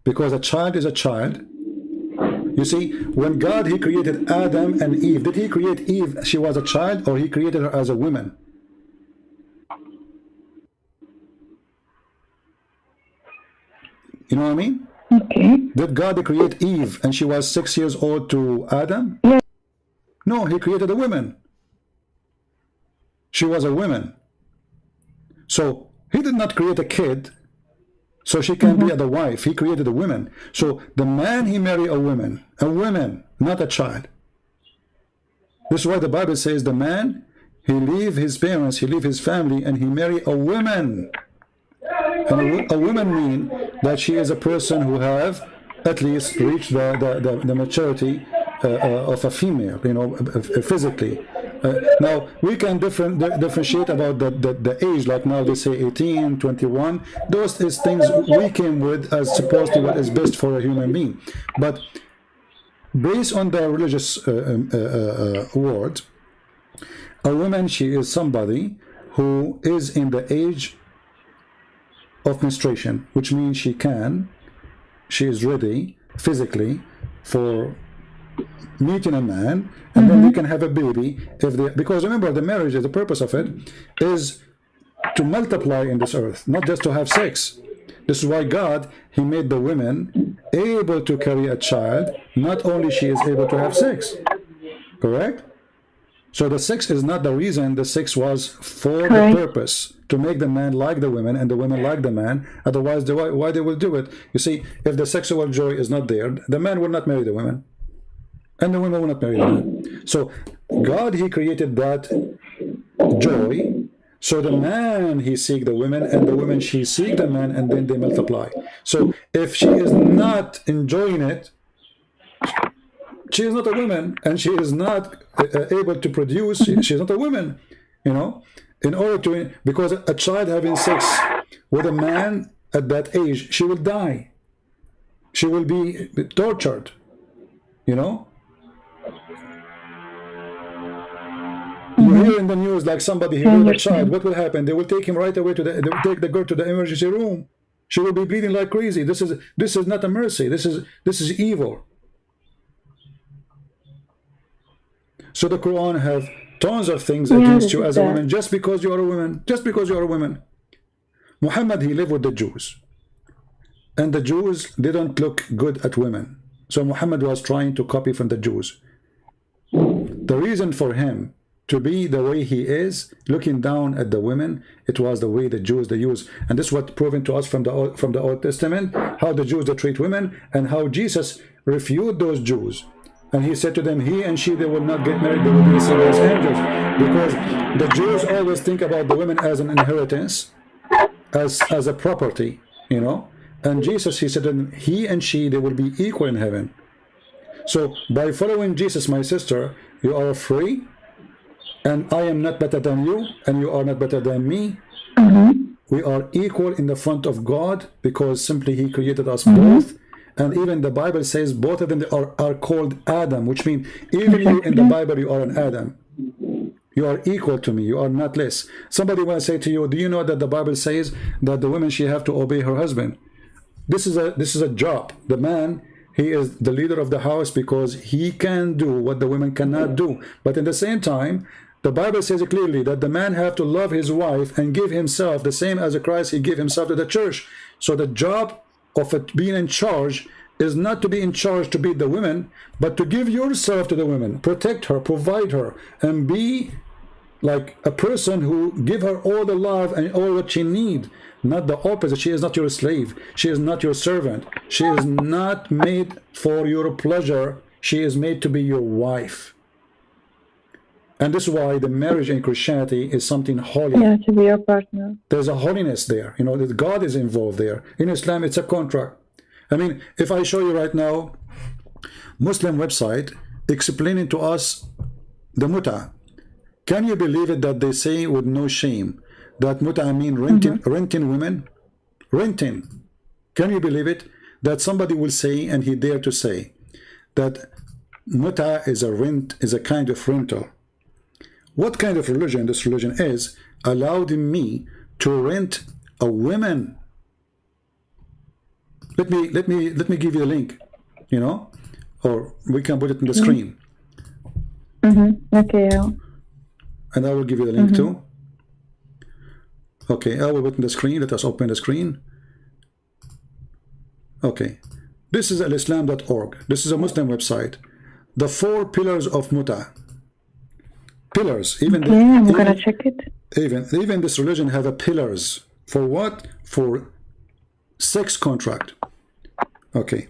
Because a child is a child. You see, when God, He created Adam and Eve, did He create Eve, she was a child, or He created her as a woman? You know what I mean? Okay. Did God create Eve and she was 6 years old to Adam? Yes. No, He created a woman. She was a woman. So He did not create a kid so she can be the wife. He created a woman. So the man, he married a woman, not a child. This is why the Bible says the man, he leave his parents, he leave his family, and he marry a woman. And a woman means that she is a person who have at least reached the maturity of a female, you know, physically. Now, we can differentiate about the age, like now they say 18, 21. Those is things we came with as supposed to what is best for a human being. But based on the religious word, a woman, she is somebody who is in the age of menstruation, which means she is ready physically for meeting a man, and then they can have a baby because remember, the marriage, the purpose of it is to multiply in this earth, not just to have sex. This is why God, He made the women able to carry a child. Not only she is able to have sex, correct? So the sex is not the reason. The sex was for the purpose to make the man like the women and the women like the man. Otherwise, why they will do it? You see, if the sexual joy is not there, the man will not marry the women, and the women will not marry the man. So God, He created that joy. So the man, he seek the women, and the women, she seek the man, and then they multiply. So if she is not enjoying it, she is not a woman, and she is not able to produce. She is not a woman, you know. In order to, because a child having sex with a man at that age, she will die. She will be tortured, you know. You hear in the news like somebody, he raped a child. What will happen? They will take him right away to they will take the girl to the emergency room. She will be bleeding like crazy. This is not a mercy. This is evil. So the Quran have tons of things against you as a woman, just because you are a woman. Just because you are a woman. Muhammad, he lived with the Jews. and the Jews didn't look good at women. So Muhammad was trying to copy from the Jews. The reason for him to be the way he is, looking down at the women, it was the way the Jews they use, and this is what proven to us from the Old Testament, how the Jews they treat women, and how Jesus refuted those Jews. And he said to them, he and she, they will not get married, they will be the same as angels. Because the Jews always think about the women as an inheritance, as a property, you know. And Jesus, he said to them, he and she, they will be equal in heaven. So by following Jesus, my sister, you are free, and I am not better than you, and you are not better than me. We are equal in the front of God, because simply he created us both. And even the Bible says both of them are called Adam, which means even you in the Bible, you are an Adam. You are equal to me. You are not less. Somebody will say to you, do you know that the Bible says that the woman, she have to obey her husband? This is a job. The man, he is the leader of the house because he can do what the women cannot do. But at the same time, the Bible says clearly that the man have to love his wife and give himself the same as Christ, he gave himself to the church. So the job of it being in charge is not to be in charge to beat the women, but to give yourself to the women, protect her, provide her, and be like a person who give her all the love and all what she need. Not the opposite. She is not your slave. She is not your servant. She is not made for your pleasure. She is made to be your wife. And this is why the marriage in Christianity is something holy. Yeah, to be your partner. There's a holiness there. You know, that God is involved there. In Islam, it's a contract. I mean, if I show you right now, Muslim website explaining to us the muta. Can you believe it that they say with no shame that muta mean renting women? Renting. Can you believe it? That somebody will say, and he dare to say, that muta is a kind of rental. What kind of religion this religion is allowed me to rent a woman? Let me give you a link, you know, or we can put it in the screen. Okay. And I will give you the link too. Okay, I will put in the screen. Let us open the screen. Okay, this is alislam.org. This is a Muslim website. The 4 pillars of muta. Pillars. Even I'm gonna check it. Even this religion have a pillars. For what? For sex contract. Okay,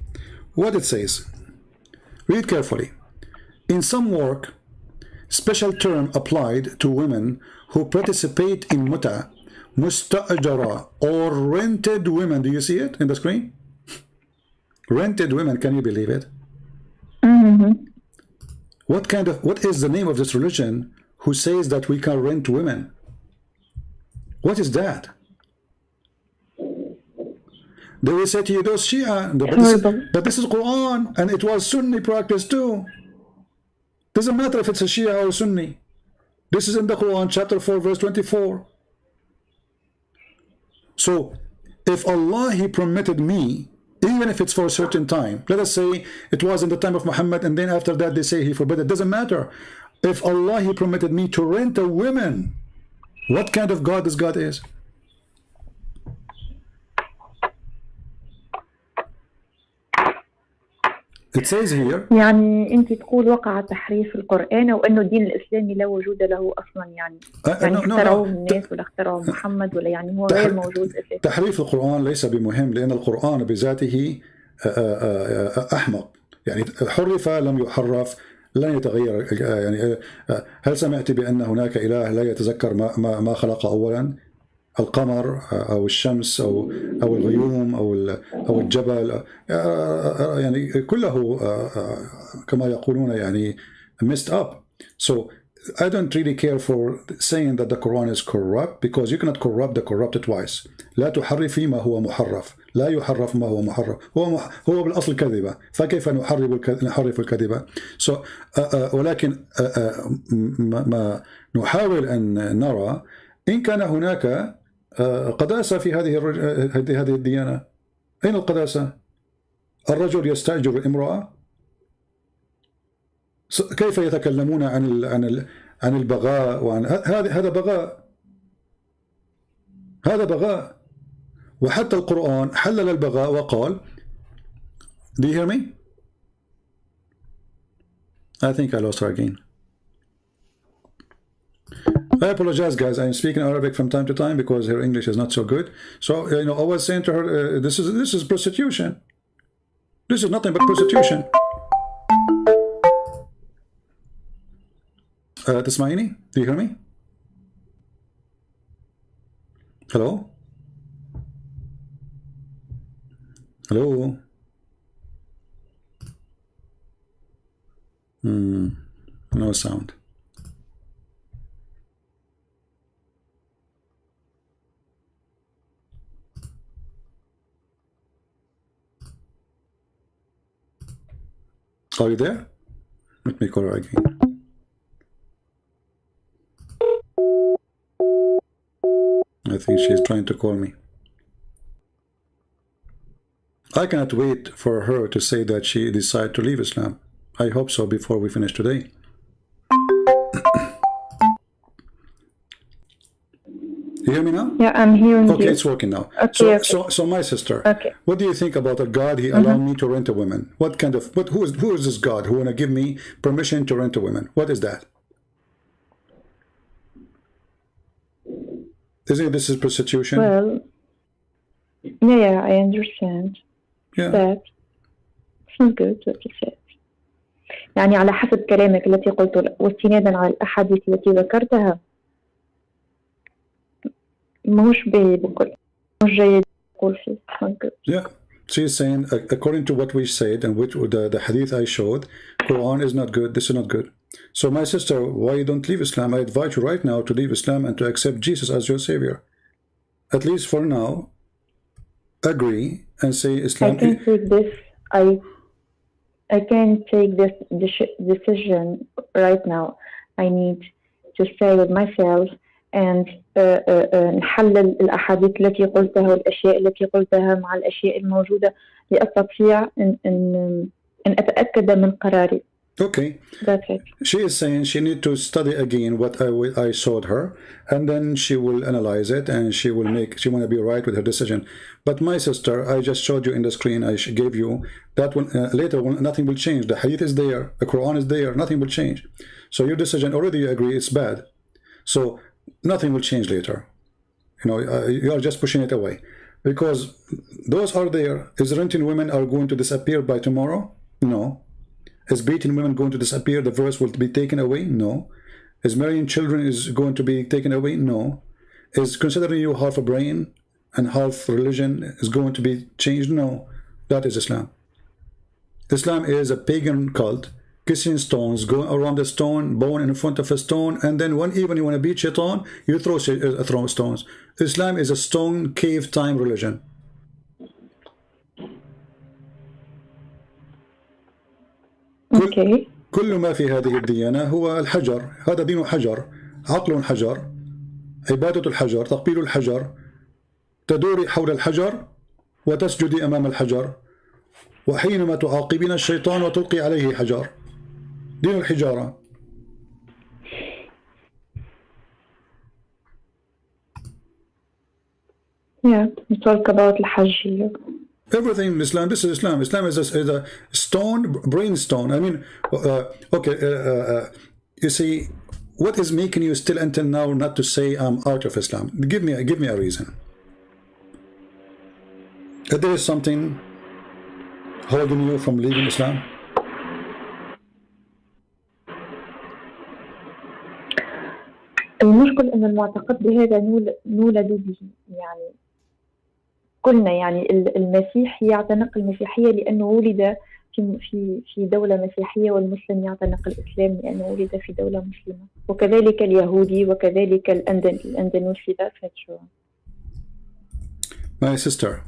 what it says. Read carefully. In some work, special term applied to women who participate in muta, musta'jara, or rented women. Do you see it in the screen? Rented women. Can you believe it? What is the name of this religion who says that we can rent women? What is that? They will say to you, those Shia, but this is Quran, and it was Sunni practice too. Doesn't matter if it's a Shia or Sunni. This is in the Quran, chapter 4, verse 24. So, if Allah, He permitted me, even if it's for a certain time, let us say it was in the time of Muhammad, and then after that they say He forbid it, doesn't matter. If Allah, He permitted me to rent a woman, what kind of God this God is? It says here. يعني أنت تقول وقع تحريف القرآن وأنه الدين الإسلامي لا وجود له أصلا يعني اخترعوه الناس ولا اخترعوه محمد ولا يعني هو غير موجود أساسا. تحريف القرآن ليس بمهم لأن القرآن بذاته أحمق يعني حرف لم يحرف لن يتغير يعني هل سمعت بأن هناك إله لا يتذكر ما خلق أولا القمر أو الشمس أو الغيوم أو الجبل يعني كله كما يقولون يعني messed up. So I don't really care for saying that the Quran is corrupt because you cannot corrupt the corrupted twice. لا تحرفي ما هو محرف لا يحرف ما هو محرف هو بالأصل كذبة فكيف نحرف الكذبة. So ولكن ما نحاول أن نرى إن كان هناك قداسة في هذه الديانة. أين القداسة؟ الرجل يستأجر الامرأة. كيف يتكلمون عن البغاء وعن هذا بغاء. هذا بغاء. وحتى القرآن حلل البغاء وقال. Do you hear me? I think I lost her again. I apologize, guys. I'm speaking Arabic from time to time because her English is not so good. So, you know, I was saying to her, this is prostitution. This is nothing but prostitution. تسمعيني? Do you hear me? Hello? Hello? No sound. Are you there? Let me call her again. I think she's trying to call me. I cannot wait for her to say that she decided to leave Islam. I hope so before we finish today. You hear me now? Yeah, I'm hearing you. Okay, it's working now. Okay, so my sister, okay. What do you think about a God? He allowed me to rent a woman. What kind of, who is this God who wanna give me permission to rent a woman? What is that? Isn't this is prostitution? Well, yeah, I understand. Yeah. But it's not good what you said. يعني على حسب كلامك التي قلته واستنادا على الأحاديث التي ذكرتها مش بكل مش جيد أقول فيه. Yeah. She's saying, according to what we said and which the hadith I showed, Quran is not good, this is not good. So my sister, why you don't leave Islam? I invite you right now to leave Islam and to accept Jesus as your savior. At least for now, agree and say Islam. I can take this. I can't take this decision right now. I need to stay with myself and نحلل الأحاديث التي قلتها والأشياء التي قلتها مع الأشياء الموجودة لأستطيع أن أتأكد من قراري. Okay. That's it. She is saying she need to study again what I showed her, and then she will analyze it and she will she want to be right with her decision. But my sister, I just showed you in the screen, I gave you that one. Later, nothing will change. The hadith is there, the Quran is there, nothing will change. So your decision already, you agree it's bad. So nothing will change later. You know, you are just pushing it away because those are there. Is renting women are going to disappear by tomorrow? No. Is beating women going to disappear? The verse will be taken away? No. Is marrying children is going to be taken away? No. Is considering you half a brain and half religion is going to be changed? No. That is Islam. Islam is a pagan cult, kissing stones, going around a stone, bone in front of a stone, and then even you want to beat shaitan, you throw stones. Islam is a stone cave time religion. Okay. كل ما في هذه الديانة هو الحجر. هذا دين حجر، عقل حجر، عبادة الحجر، تقبيل الحجر، تدوري حول الحجر وتسجدي أمام الحجر، وحينما تعاقبين الشيطان وتلقي عليه حجر. دين الحجارة. Yeah, we talk about الحج. Everything in Islam, this is Islam. Islam is a stone, brain stone. I mean, you see, what is making you still until now not to say I'm out of Islam? Give me a reason. If there is something holding you from leaving Islam? المشكل أن المعتقد بهذا نولد به يعني كلنا يعني المسيح يعتنق المسيحية لأنه ولد في دولة مسيحية والمسلم يعتنق الإسلام لأنه ولد في دولة مسلمة وكذلك اليهودي وكذلك الأندلسي. That's true. My sister,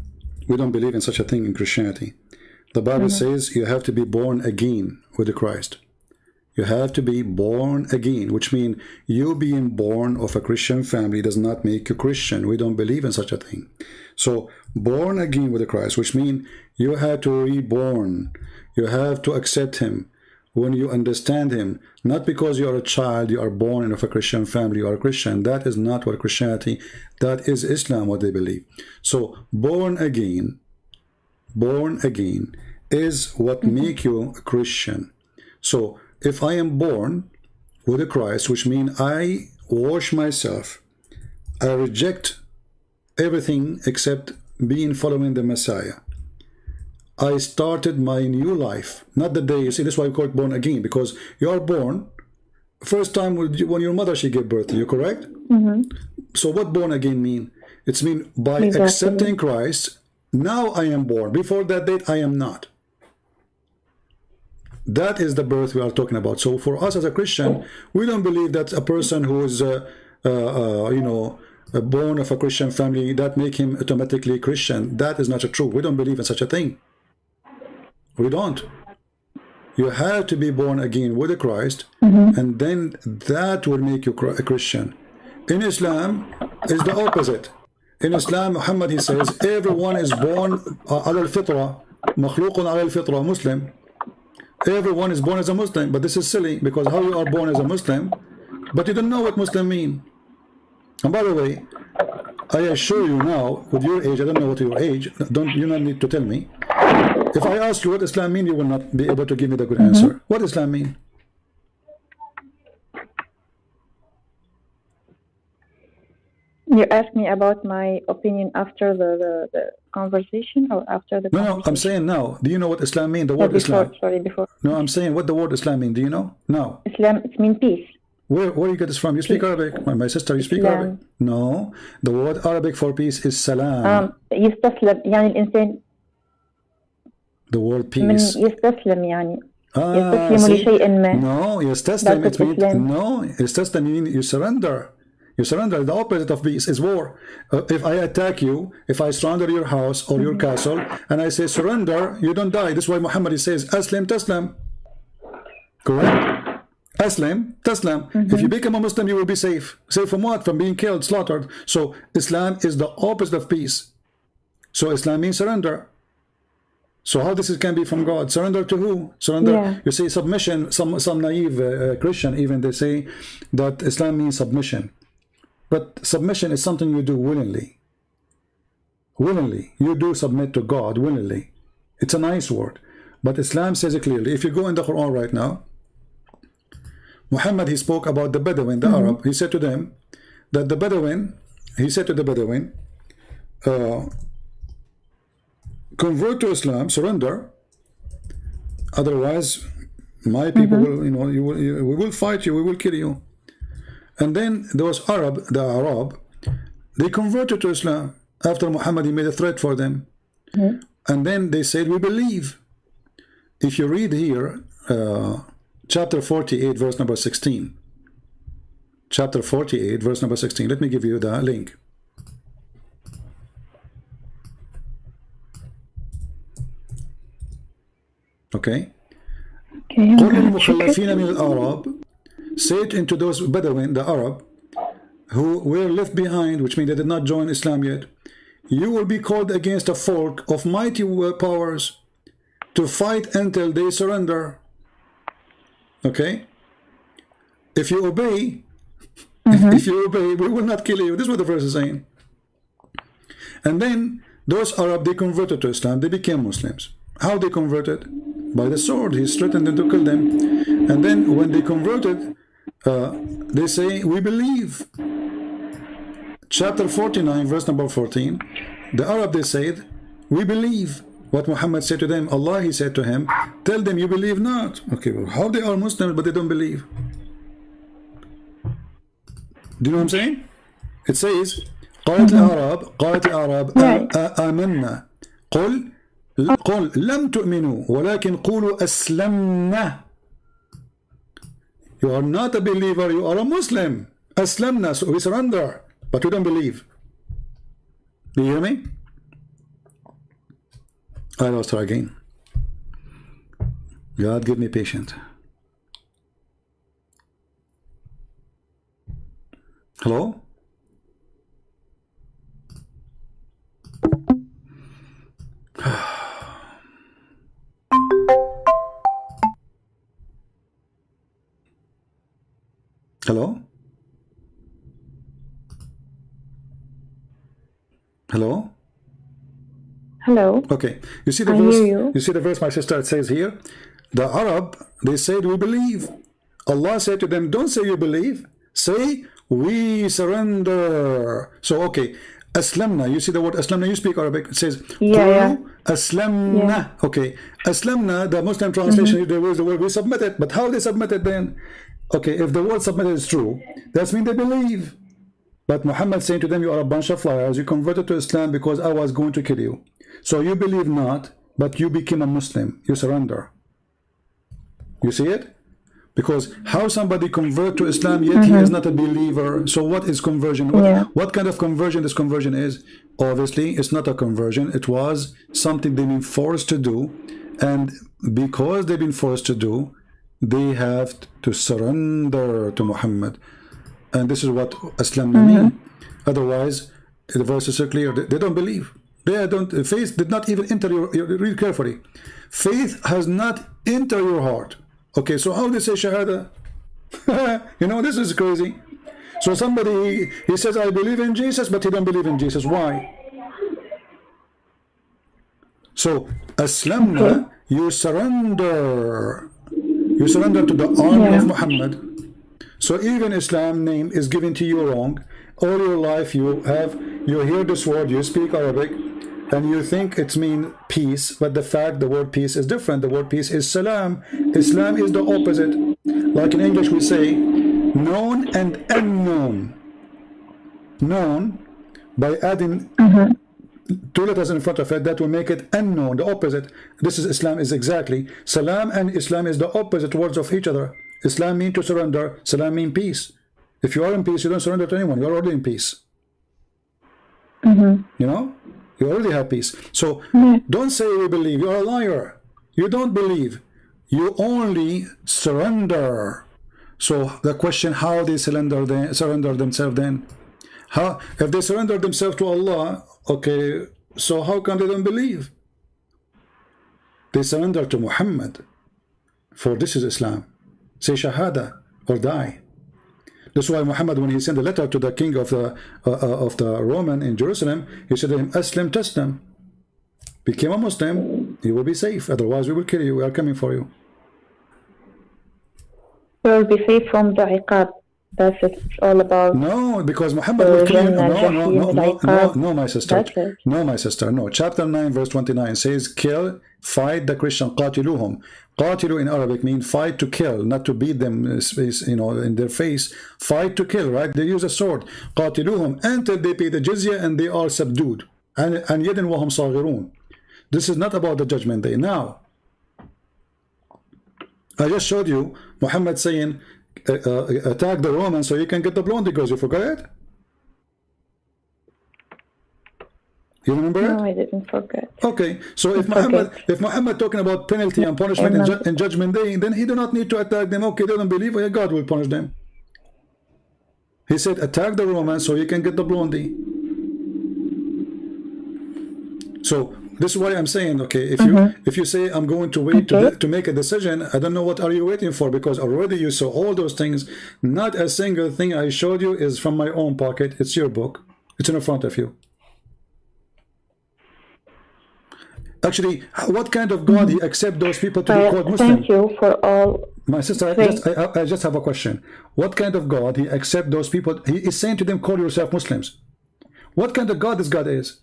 we don't believe in such a thing in Christianity. The Bible says you have to be born again with Christ. You have to be born again, which means you being born of a Christian family does not make you Christian. We don't believe in such a thing. So born again with Christ, which means you have to reborn. You have to accept him when you understand him, not because you are a child, you are born in a Christian family, you are a Christian. That is not what Christianity, that is Islam, what they believe. So born again is what make you a Christian. So if I am born with a Christ, which means I wash myself, I reject everything except being following the Messiah, I started my new life. Not the day, you see, that's why we call it born again, because you are born first time when your mother, she gave birth to you, correct? So what born again mean? It's mean by accepting Christ, now I am born. Before that date, I am not. That is the birth we are talking about. So for us as a Christian, we don't believe that a person who is you know, born of a Christian family, that make him automatically Christian. That is not true. We don't believe in such a thing. We don't. You have to be born again with a Christ, and then that will make you a Christian. In Islam, is the opposite. In Islam, Muhammad, he says, everyone is born على الفطرة, مخلوق على الفطرة, Muslim. Everyone is born as a Muslim, but this is silly, because how you are born as a Muslim, but you don't know what Muslim mean. And by the way, I assure you now, with your age, I don't know what your age, you don't need to tell me. If I ask you what Islam mean, you will not be able to give me the good answer. What does Islam mean? You asked me about my opinion after the conversation, or after the conversation? No, I'm saying now. Do you know what Islam mean? The word Islam. Sorry, before. No, I'm saying what the word Islam mean. Do you know? No. Islam, it means peace. Where you get this from? You speak Arabic. My sister, you speak Arabic. No. The word Arabic for peace is salam. يستسلم يعني الإنسان. The word peace. يستسلم يعني. يستسلم لشيء ما. No, يستسلم, it means, no, يستسلم means you surrender. You surrender. The opposite of peace is war. If I attack you, if I surrender your house or your castle, and I say surrender, you don't die. This is why Muhammad says, Aslim Taslam. Correct? Aslim Taslam. If you become a Muslim, you will be safe. Safe from what? From being killed, slaughtered. So Islam is the opposite of peace. So Islam means surrender. So how this can be from God? Surrender to who? Surrender. Yeah. You say submission. Some naive Christian even, they say that Islam means submission. But submission is something you do willingly. Willingly. You do submit to God willingly. It's a nice word. But Islam says it clearly. If you go in the Quran right now, Muhammad, he spoke about the Bedouin, the Arab. He said to them that the Bedouin, he said to the Bedouin, convert to Islam, surrender. Otherwise, my people will, you know, we will fight you, we will kill you. And then those the Arab, they converted to Islam after Muhammad, he made a threat for them. And then they said, we believe. If you read here, chapter 48, verse number 16. Chapter 48, verse number 16. Let me give you the link. Okay. قل للمخلفين من الأعراب, say it into those Bedouin, the Arab, who were left behind, which means they did not join Islam yet. You will be called against a folk of mighty powers to fight until they surrender. Okay? If you obey, if you obey, we will not kill you. This is what the verse is saying. And then those Arab, they converted to Islam. They became Muslims. How they converted? By the sword. He threatened them to kill them. And then when they converted, they say, we believe. Chapter 49, verse number 14. The Arab, they said, we believe. What Muhammad said to them, Allah, he said to him, tell them you believe not. Okay, well, how they are Muslims but they don't believe? Do you know what I'm saying? It says, قالت الأعراب آمنا قل لم تؤمنوا ولكن قولوا أسلمنا. You are not a believer, you are a Muslim. أسلمنا, so we surrender, but we don't believe. Do you hear me? I lost her again. God give me patience. Hello? Hello? Hello? Hello. Okay. You see the I verse? hear you. You see the verse, my sister? It says here, the Arab, they said, we believe. Allah said to them, don't say you believe. Say, we surrender. So, okay. Aslamna. You see the word Aslamna? You speak Arabic. It says, Yeah. Aslamna. Yeah. Okay. Aslamna, the Muslim translation, there was the word we submitted. But how they submitted then? Okay, if the word submitted is true, that means they believe. But Muhammad saying to them, you are a bunch of liars. You converted to Islam because I was going to kill you. So you believe not, but you became a Muslim. You surrender. You see it? Because how somebody convert to Islam yet he is not a believer. So what is conversion? What kind of conversion this conversion is? Obviously, it's not a conversion. It was something they've been forced to do. And because they've been forced to do, they have to surrender to Muhammad. And this is what Islam means. Otherwise, the verse is so clear. They don't believe. They don't. Faith did not even enter your read carefully. Faith has not entered your heart. Okay, so how they say Shahada? You know, this is crazy. So somebody, he says, I believe in Jesus, but he don't believe in Jesus. Why? So, Aslamna, you surrender. You surrender to the army of Muhammad. So even Islam name is given to you wrong. All your life you hear this word, you speak Arabic, and you think it means peace, but the fact the word peace is different. The word peace is salam. Islam is the opposite. Like in English we say known and unknown. Known, by adding two letters in front of it, that will make it unknown, the opposite. This is Islam is exactly. Salam and Islam is the opposite words of each other. Islam means to surrender. Salam means peace. If you are in peace, you don't surrender to anyone. You are already in peace. You know? You already have peace. So don't say we believe. You are a liar. You don't believe. You only surrender. So the question, how they surrender themselves then? How, if they surrender themselves to Allah, okay, so how come they don't believe? They surrender to Muhammad. For this is Islam. Say Shahada or die. That's why Muhammad, when he sent a letter to the king of the Roman in Jerusalem, he said to him, Aslam Taslam. Become a Muslim, you will be safe. Otherwise, we will kill you. We are coming for you. You will be safe from the iqab. That's it. It's all about. No, because Muhammad will kill you. No, my sister. No, my sister. No. Chapter 9, verse 29 says, kill, fight the Christian. Qatiluhum. Qatilu in Arabic means fight to kill, not to beat them, you know, in their face. Fight to kill, right? They use a sword. Qatiluhum until they pay the jizya and they are subdued. And yadin wahum saghirun. This is not about the judgment day. Now, I just showed you Muhammad saying, attack the Romans so you can get the blondie girls. You forgot it? You remember it? No, I didn't forget. Okay, so if Muhammad talking about penalty and punishment in judgment day, then he do not need to attack them. Okay, they don't believe, God will punish them. He said, attack the Romans so you can get the blondie. So this is why I'm saying, okay, if you say I'm going to wait to make a decision, I don't know what are you waiting for, because already you saw all those things. Not a single thing I showed you is from my own pocket. It's your book. It's in front of you. Actually, what kind of God he accept those people to be called Muslim? Thank you for all. My sister, I just have a question. What kind of God he accept those people? He is saying to them, call yourself Muslims. What kind of God this God is?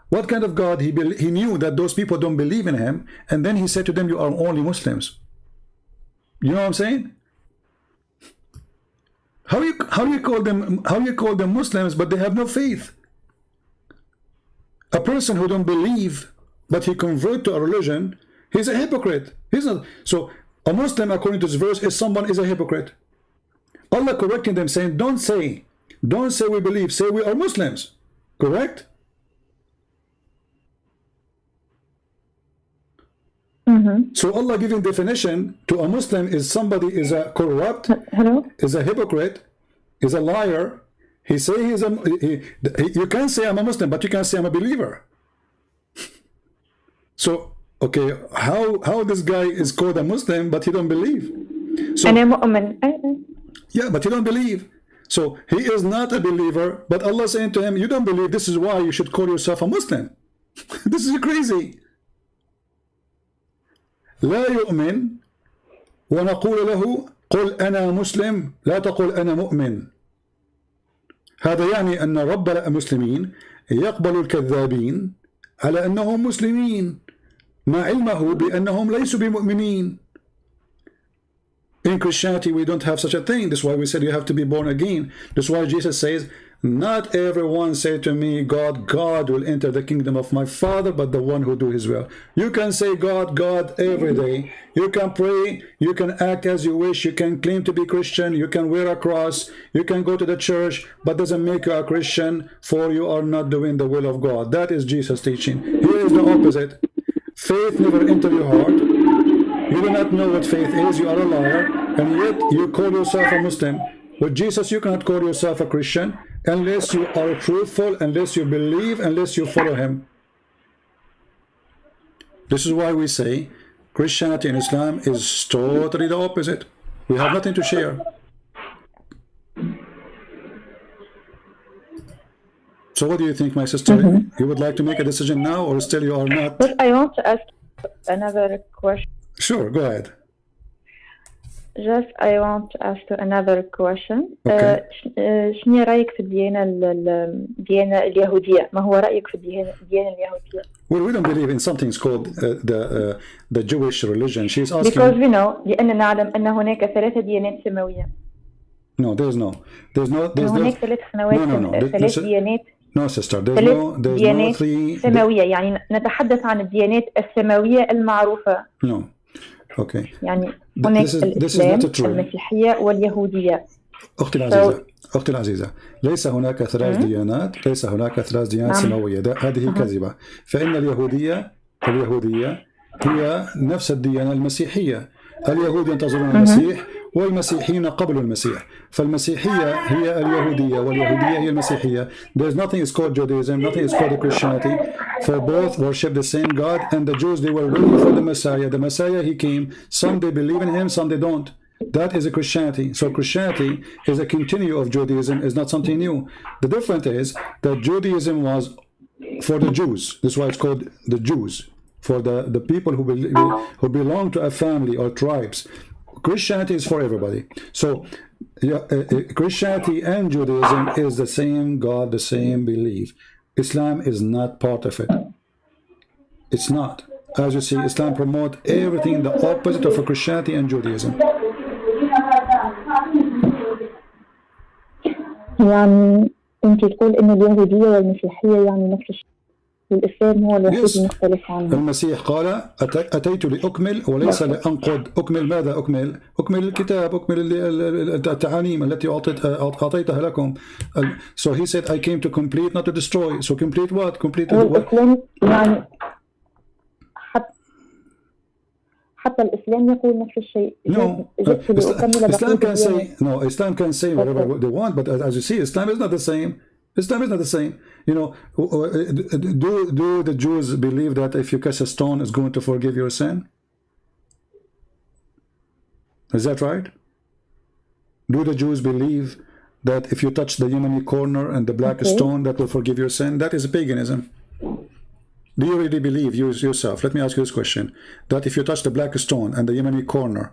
What kind of God he knew that those people don't believe in him, and then he said to them, you are only Muslims. You know what I'm saying? How do you call them Muslims but they have no faith? A person who don't believe but he convert to a religion, he's a hypocrite. He's not. So a Muslim, according to this verse, is someone is a hypocrite. Allah correcting them, saying, don't say we believe, say we are Muslims. Correct? So Allah giving definition to a Muslim is somebody is a corrupt, is a hypocrite, is a liar. He say he's you can't say I'm a Muslim, but you can say I'm a believer. So okay, how this guy is called a Muslim but he don't believe? So Yeah, but you don't believe. So he is not a believer, but Allah saying to him, you don't believe, this is why you should call yourself a Muslim. This is crazy. لا يؤمن ونقول له قل أنا مسلم لا تقل أنا مؤمن. هذا يعني أن رب المسلمين يقبل الكذابين على أنهم مسلمين مع علمه بأنهم ليسوا بمؤمنين. In Christianity, we don't have such a thing. That's why we said you have to be born again. That's why Jesus says, not everyone say to me, God, God will enter the kingdom of my Father, but the one who do his will. You can say God, God every day. You can pray. You can act as you wish. You can claim to be Christian. You can wear a cross. You can go to the church, but doesn't make you a Christian, for you are not doing the will of God. That is Jesus' teaching. Here is the opposite. Faith never enter your heart. You do not know what faith is, you are a liar, and yet you call yourself a Muslim. With Jesus, you cannot call yourself a Christian unless you are truthful, unless you believe, unless you follow him. This is why we say Christianity and Islam is totally the opposite. We have nothing to share. So what do you think, my sister? You would like to make a decision now, or still you are not? But I want to ask another question. Sure, go ahead. Just I want to ask you another question. Okay. شنو رأيك في الديانة اليهودية؟ ما هو رأيك في الديانة اليهودية؟ Well, we don't believe in something called the Jewish religion. She's asking. Because we know لأننا نعلم أن هناك 3 ديانات سماوية. No, there's no. هناك 3 سنوات 3 ديانات. No, sister. There's no 3 سماوية. يعني نتحدث عن الديانات السماوية المعروفة. No. Okay. يعني هناك الإسلام المسيحية واليهودية. أختي العزيزة ليس هناك 3 ديانات، ليس هناك 3 ديانات سماوية. هذه كذبة. فإن اليهودية هي نفس الديانة المسيحية. اليهود ينتظرون المسيح والمسيحيين قبل المسيح. فالمسيحية هي اليهودية واليهودية هي المسيحية. There's nothing is called Judaism, nothing is called Christianity. For both worship the same God, and the Jews, they were waiting for the Messiah. The Messiah, he came. Some they believe in him, some they don't. That is a Christianity. So Christianity is a continue of Judaism, is not something new. The difference is that Judaism was for the Jews. That's why it's called the Jews. For the people who belong to a family or tribes. Christianity is for everybody. So Christianity and Judaism is the same God, the same belief. Islam is not part of it. It's not. As you see, Islam promotes everything the opposite of Christianity and Judaism. يعني أنت تقول إن اليهودية والمسيحية يعني نفس الشيء. الإسلام هو الوحيد المختلف عنه. المسيح قال أتيت لأكمل وليس لأنقض. أكمل ماذا أكمل؟ أكمل الكتاب، أكمل التعاليم التي أعطيتها لكم. So he said I came to complete not to destroy. So complete what? Complete what? يعني حتى الإسلام يقول نفس الشيء. No, Islam can say whatever they want, but as you see, Islam is not the same. Islam is not the same. You know, do the Jews believe that if you cast a stone is going to forgive your sin? Is that right? Do the Jews believe that if you touch the Yemeni corner and the black stone that will forgive your sin? That is paganism. Do you really believe yourself? Let me ask you this question: that if you touch the black stone and the Yemeni corner,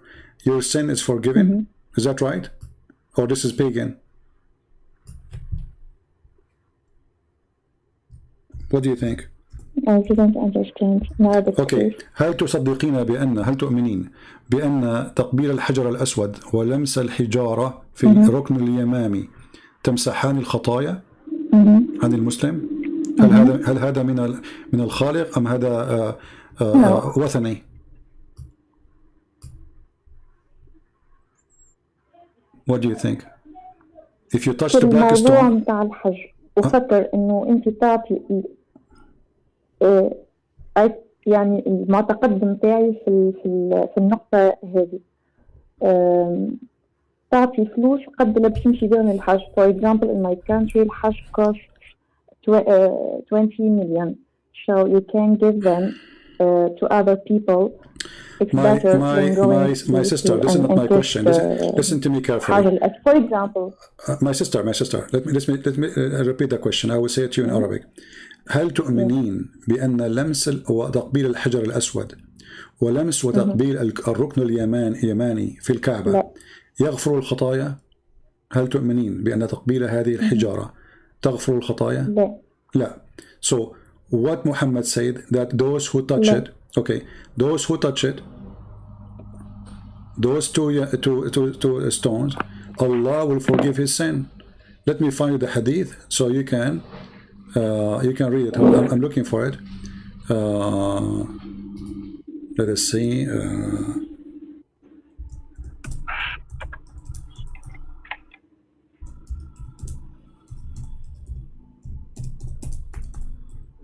your sin is forgiven? Is that right? Or this is pagan? What do you think? I didn't understand. Okay. هل تصدقين هل تؤمنين بأن تقبيل الحجر الأسود ولمس الحجارة في الركن اليمامي تمسحان الخطايا عن المسلم؟ هل هذا من الخالق أم هذا وثني؟ What do you think? If you touch the black stone. الموضوع متاع الحجر وخطر إنه أنت تعطي يعني المعتقد متاعي في النقطة هذه تعطي فلوس قد اللي باش نمشي بهم الحج. For example in my country الحج cost 20 million, so you can give them to other people. It's better than going my sister, this is not my question. Listen to me carefully. For example, my sister, let me repeat the question. I will say it to you in Arabic. هل تؤمنين بأن لمس وتقبيل الحجر الأسود ولمس وتقبيل الركن اليماني في الكعبة لا. يغفر الخطايا؟ هل تؤمنين بأن تقبيل هذه الحجارة تغفر الخطايا؟ لا. لا. So what Muhammad said, that those who touch لا. it, okay, those who touch it, those two stones, Allah will forgive his sin. Let me find the hadith so you can read it. I'm looking for it. Let us see.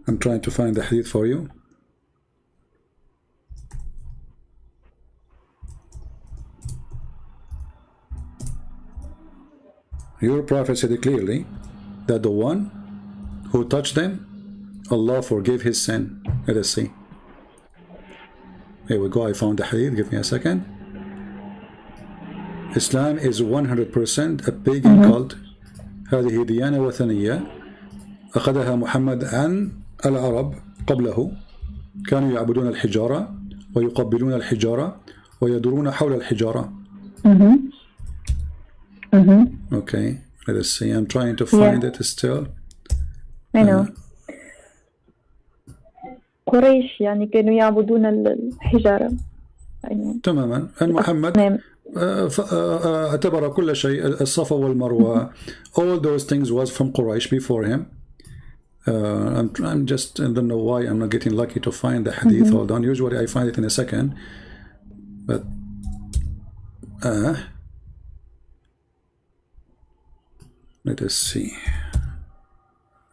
I'm trying to find the hadith for you. Your prophet said clearly that the one who touched them, Allah forgave his sin. Let us see. Here we go. I found the hadith. Give me a second. Islam is 100% a pagan cult. هذه ديانة وثنية أخذها محمد عن العرب قبله. كانوا يعبدون الحجارة ويقبلون الحجارة ويدورون حول الحجارة. Okay, let us see. I'm trying to find it still. I know. قريش يعني كانوا يعبدون الحجارة. تماما. أن محمد اعتبر كل شيء الصفا والمروة. All those things was from Quraysh before him. I'm just, I don't know why I'm not getting lucky to find the hadith. Hold on. Usually I find it in a second. But let us see.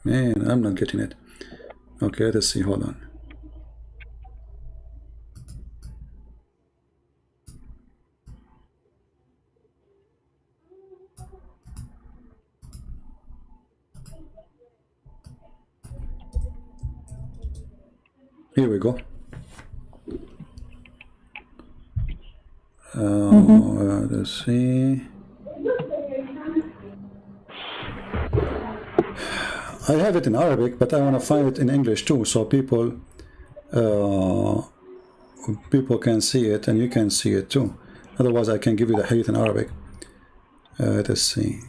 Man, I'm not getting it. Okay, let's see. Hold on. Here we go. Let's see. I have it in Arabic, but I want to find it in English too, so people can see it and you can see it too. Otherwise, I can give you the hadith in Arabic. Let's see.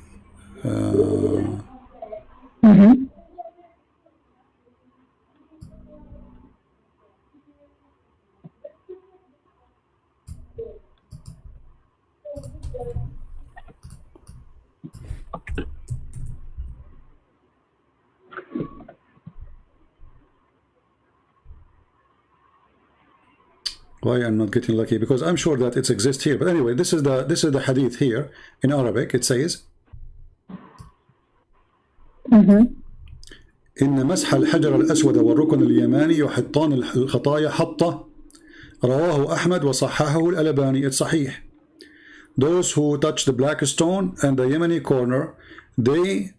Why I'm not getting lucky? Because I'm sure that it exists here. But anyway, this is the hadith here in Arabic. It says, إن مسح الحجر الأسود والركن اليماني يحطان الخطايا حطة. رواه أحمد وصححه الألباني. It's صحيح. Those who touch the black stone and the Yemeni corner, they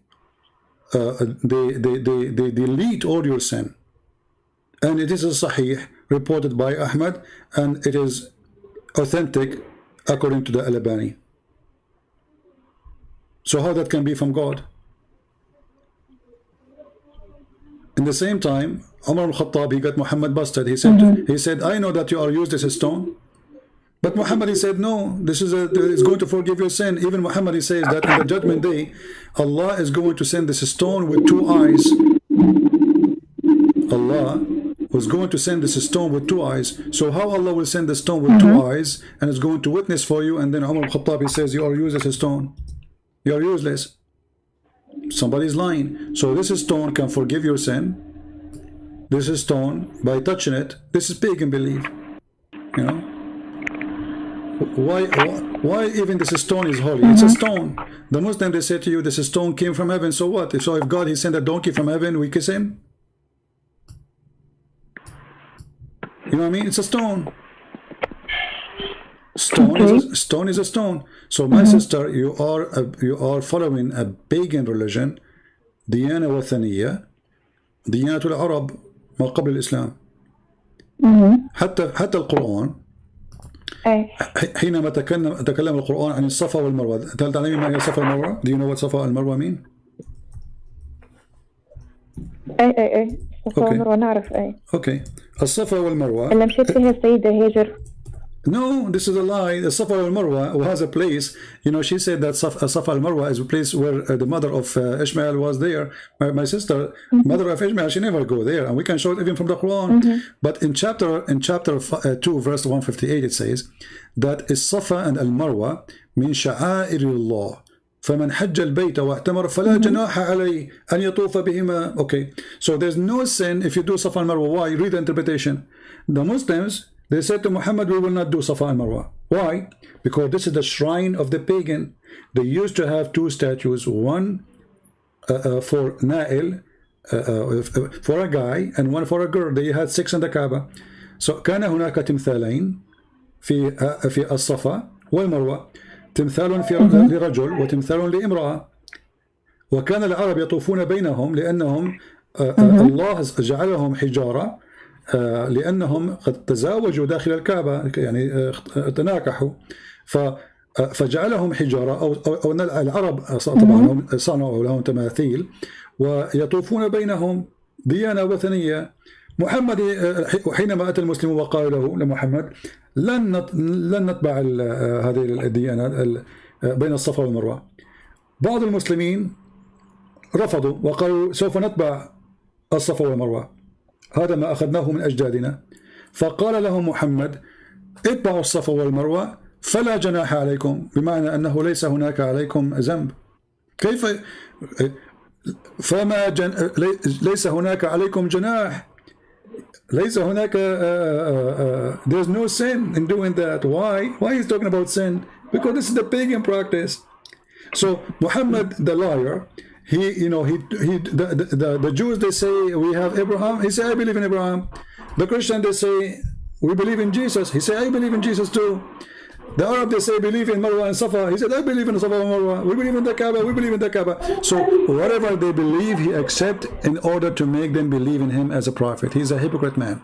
delete all your sin. And it is a sahih reported by Ahmad, and it is authentic according to the Al-Albani. So how that can be from God? In the same time, Umar al-Khattab, he got Muhammad busted. He said, I know that you are used as a stone. But Muhammad, he said, no, this is going to forgive your sin. Even Muhammad, he says that in the judgment day, Allah is going to send this stone with two eyes. Allah was going to send this stone with two eyes. So how Allah will send the stone with two eyes and is going to witness for you, and then Umar al-Khattab, he says, you are used as a stone. You are useless. Somebody's lying. So this stone can forgive your sin. This stone, by touching it, this is pagan belief. You know? Why even this stone is holy? It's a stone. The Muslim, they say to you, this stone came from heaven. So what? So if God, he sent a donkey from heaven, we kiss him? You know what I mean? It's a stone. Stone is a stone. So my sister, you are following a pagan religion, ديانة وثنية, ديانة العرب ما قبل الإسلام. حتى القرآن حينما تكلم القرآن عن الصفا والمروة. هل تعلمين ما هي الصفا والمروة؟ Do you know what صفا والمروة mean? اي الصفا والمروة نعرف. اوكي الصفا والمروة اللي مشيت فيها السيدة هاجر. No, this is a lie. The Safa al-Marwa has a place. You know, she said that Safa al-Marwa is a place where the mother of Ishmael was there. My sister, mother of Ishmael, she never go there, and we can show it even from the Quran. But in chapter 2, verse 158, it says that Safa and al-Marwa min sha'air Allah. فمن حج البيت واعتمر فلا جناح عليه أن يطوف بهما. Okay, so there's no sin if you do Safa and Marwa. Why? Read the interpretation. The Muslims, they said to Muhammad, we will not do Safa and Marwa. Why? Because this is the shrine of the pagan. They used to have two statues, one for Na'il, for a guy, and one for a girl. They had 6 in the Kaaba. So كان هناك تمثالين في الصفا والمروة، تمثال لرجل وتمثال لامرأة، وكان العرب يطوفون بينهم لأنهم الله جعلهم حجارة، لأنهم قد تزاوجوا داخل الكعبة، يعني تناكحوا، فجعلهم حجارة أو العرب طبعا صنعوا لهم تماثيل ويطوفون بينهم ديانة وثنية. محمد حينما أتى المسلم وقال له لمحمد لن نتبع هذه الديانة بين الصفا والمروة، بعض المسلمين رفضوا وقالوا سوف نتبع الصفا والمروة، هذا ما أخذناه من أجدادنا. فقال لهم محمد اتبعوا الصفا والمروة فلا جناح عليكم، بمعنى أنه ليس هناك عليكم ذنب. كيف ليس هناك عليكم جناح، ليس هناك there's no sin in doing that. Why he's talking about sin? Because this is the pagan practice. So Muhammad the liar, the Jews, they say we have Abraham, he said I believe in Abraham. The Christian, they say we believe in Jesus, he said I believe in Jesus too. The Arab, they say believe in Marwa and Safa, he said I believe in Safa and Marwa. We believe in the Kaaba, we believe in the Kaaba. So whatever they believe, he accepts in order to make them believe in him as a prophet. He's a hypocrite man.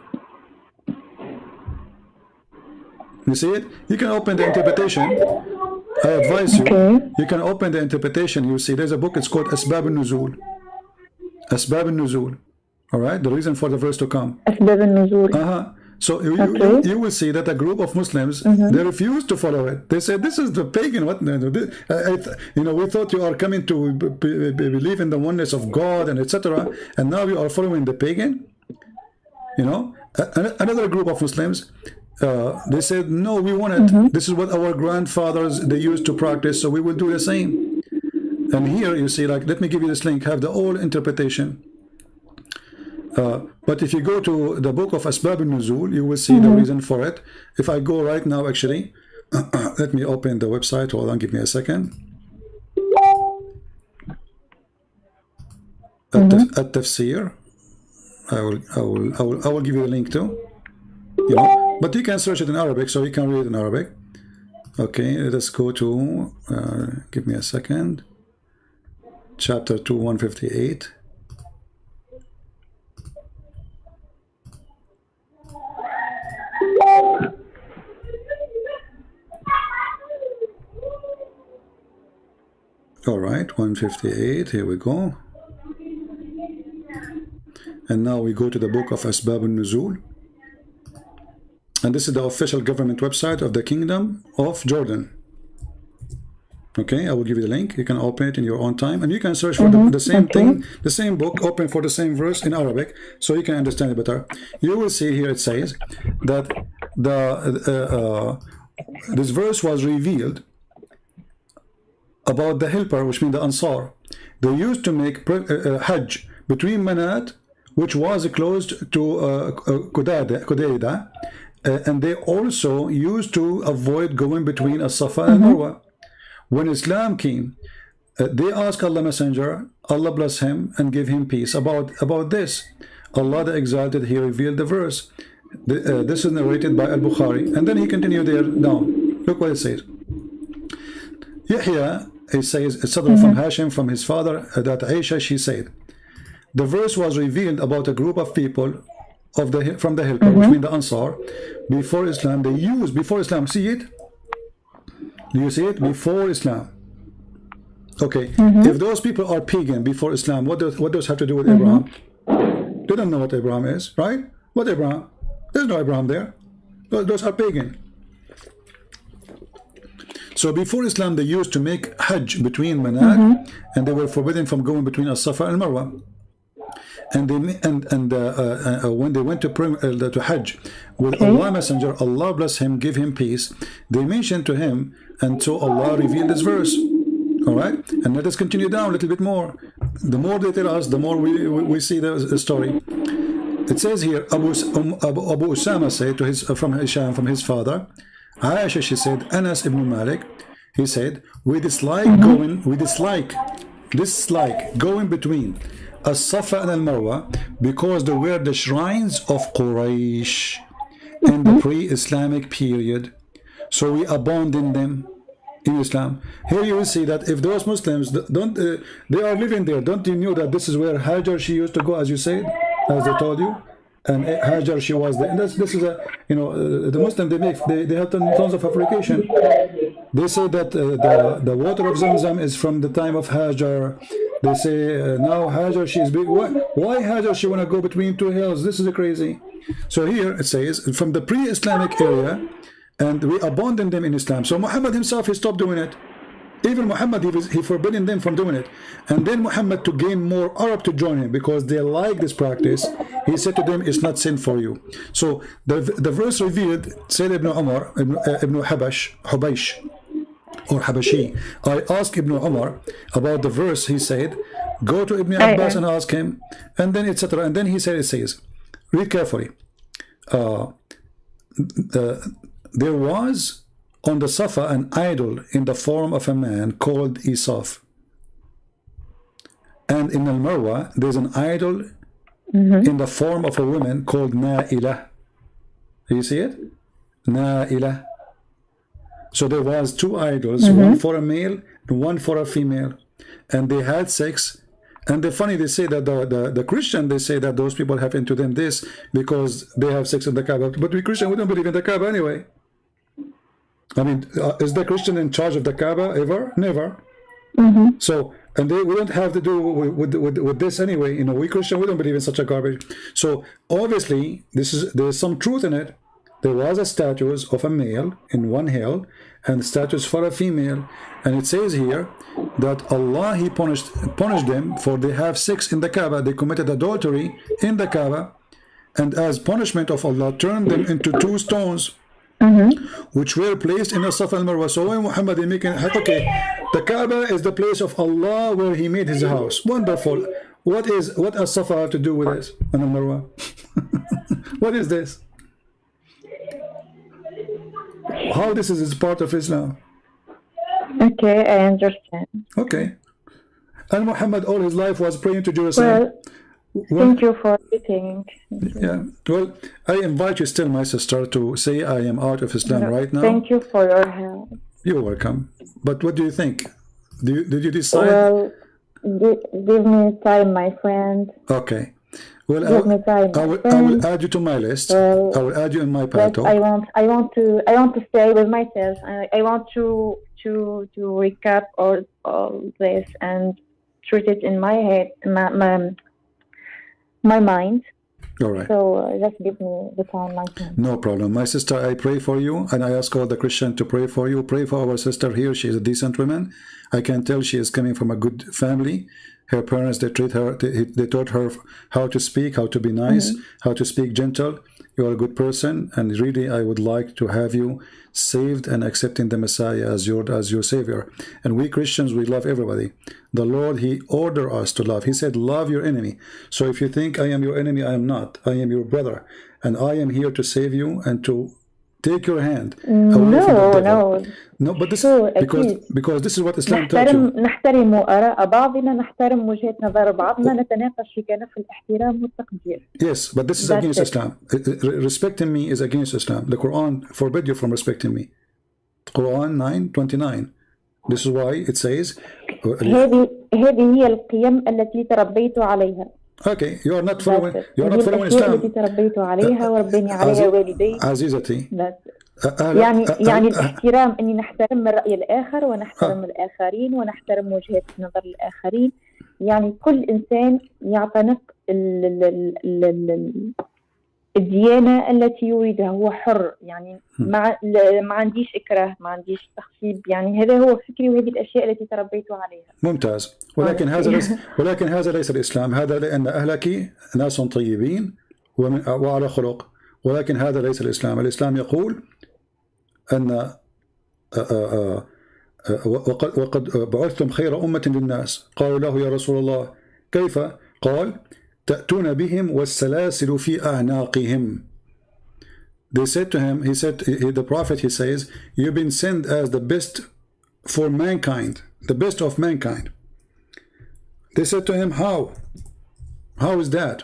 You see it? You can open the interpretation. I advise you, you can open the interpretation. You see there's a book, it's called Asbab al-Nuzul. Asbab al-Nuzul. Alright, the reason for the verse to come. Asbab al-Nuzul. So you will see that a group of Muslims, they refuse to follow it. They say this is the pagan. What we thought you are coming to believe in the oneness of God and etc. And now you are following the pagan. Another group of Muslims, they said no, we want it. This is what our grandfathers they used to practice, so we will do the same. And here you see, like, let me give you this link. Have the old interpretation. But if you go to the book of Asbab al-Nuzul, you will see the reason for it. If I go right now, actually, let me open the website. Hold on, give me a second. At-Tafsir. I will give you the link too. But you can search it in Arabic, so you can read it in Arabic. Okay, let's go to. Give me a second. Chapter 2, 158. All right, 158, here we go. And now we go to the book of Asbab al-Nuzul. And this is the official government website of the Kingdom of Jordan. Okay, I will give you the link. You can open it in your own time. And you can search for the same thing, the same book, open for the same verse in Arabic, so you can understand it better. You will see here it says that this verse was revealed about the helper, which means the Ansar. They used to make Hajj between Manat, which was closed to Qudayda, and they also used to avoid going between As-Safa and Marwa. When Islam came, they asked Allah Messenger, Allah bless him and give him peace, about this. Allah the Exalted, he revealed the verse. This is narrated by Al-Bukhari, and then he continued there down. Look what it says. Yahya, he says, Sadr from Hashim, from his father, that Aisha, she said, the verse was revealed about a group of people of the from the helper, which means the Ansar, before Islam, they used before Islam. See it? Do you see it? Before Islam. Okay. If those people are pagan before Islam, what does have to do with Abraham? They don't know what Abraham is, right? What Abraham? There's no Abraham there. Those are pagan. So before Islam, they used to make Hajj between Manat, and they were forbidden from going between As-Safa and Marwa. And they when they went to Hajj with Allah Messenger, Allah bless him, give him peace, they mentioned to him, and so Allah revealed this verse. All right, and let us continue down a little bit more. The more they tell us, the more we see the story. It says here, Abu Usama said to his from Hisham, from his father, Aisha, she said, Anas ibn Malik, he said, we dislike going between As-Safa and Al-Marwa because they were the shrines of Quraysh in the pre-Islamic period. So we abandoned them in Islam. Here you will see that if those Muslims don't, they are living there. Don't you know that this is where Hajar, she used to go, as you said, as they told you? And Hajar, she was there. And this is a, you know, the Muslim, they have tons of application. They say that the water of Zamzam is from the time of Hajar. They say now Hajar, she is big. Why Hajar, she want to go between two hills? This is crazy. So here it says from the pre-Islamic area, and we abandoned them in Islam. So Muhammad himself, he stopped doing it. Even Muhammad, he forbidden them from doing it. And then Muhammad, to gain more Arab to join him because they like this practice, he said to them, it's not sin for you. So the verse revealed, said Ibn Umar, Ibn Hubaysh, or Habashi. I asked Ibn Umar about the verse. He said, go to Ibn Abbas and ask him, and then etc. And then he said, it says, read carefully. There was on the Safa an idol in the form of a man called Isaf. And in Al-Marwa, there's an idol in the form of a woman called Na'ilah. You see it? Na'ilah. So there was two idols, one for a male and one for a female. And they had sex. And the funny, they say that the Christian, they say that those people have into them this because they have sex in the Kaaba. But we Christian, we don't believe in the Kaaba anyway. I mean, is the Christian in charge of the Kaaba ever? Never. So, and we don't have to do with this anyway. You know, we Christian, we don't believe in such a garbage. So obviously, there's some truth in it. There was a statue of a male in one hill and statues for a female, and it says here that Allah, he punished them for they have sex in the Kaaba. They committed adultery in the Kaaba, and as punishment of Allah, turned them into two stones. Which were placed in the Safa and Marwa. So when Muhammad is making, okay, the Kaaba is the place of Allah where he made his house. Wonderful. What does Safa have to do with this and Marwa? What is this? How this is part of Islam? Okay, I understand. Okay. And Muhammad all his life was praying to Jerusalem. Thank you for everything. Yeah. Well, I invite you still, my sister, to say I am out of Islam right now. Thank you for your help. You're welcome. But what do you think? Did you decide? Well, give me time, my friend. Okay. Well, give me time, I will add you to my list. Well, I will add you in my pato. I want to stay with myself. I want to recap all this and treat it in my head, my mind. All right. So just give me the time, my friend. No problem. My sister, I pray for you, and I ask all the Christians to pray for you. Pray for our sister here. She is a decent woman. I can tell she is coming from a good family. Her parents, they taught her how to speak, how to be nice, how to speak gentle. You are a good person, and really I would like to have you saved and accepting the Messiah as your Savior. And we Christians, we love everybody. The Lord, he ordered us to love. He said, love your enemy. So if you think I am your enemy, I am not. I am your brother. And I am here to save you and to take your hand away from the devil. No, but this because this is what Islam taught you. نحترم آراء بعضنا، نحترم وجهة نظر بعضنا، نتناقش في كنف الاحترام والتقدير. Yes, but this is against Islam. Respecting me is against Islam. The Quran forbid you from respecting me. Quran 9:29. This is why it says هذه هي القيم التي تربيت عليها. Okay, you are not following. بس You are دي not following الأشياء التي Islam. تربيت عليها وربني عليها والدي. عزيزتي. بس أهلا. يعني الاحترام، اني نحترم الرأي الآخر ونحترم الآخرين ونحترم وجهة نظر الآخرين. يعني كل إنسان يعتنق الديانة التي يريدها، هو حر. يعني ما عنديش إكراه، ما عنديش تخصيب. يعني هذا هو فكري وهذه الأشياء التي تربيت عليها. ممتاز. ولكن هذا ليس الإسلام. هذا لأن أهلك ناس طيبين وعلى خلق، ولكن هذا ليس الإسلام. الإسلام يقول أن وقد بعثتم خير أمة للناس. قالوا له يا رسول الله كيف؟ قال تأتون بهم والسلاسل في أعناقهم. They said to him, the prophet, he says, you've been sent as the best for mankind, the best of mankind. They said to him, how? How is that?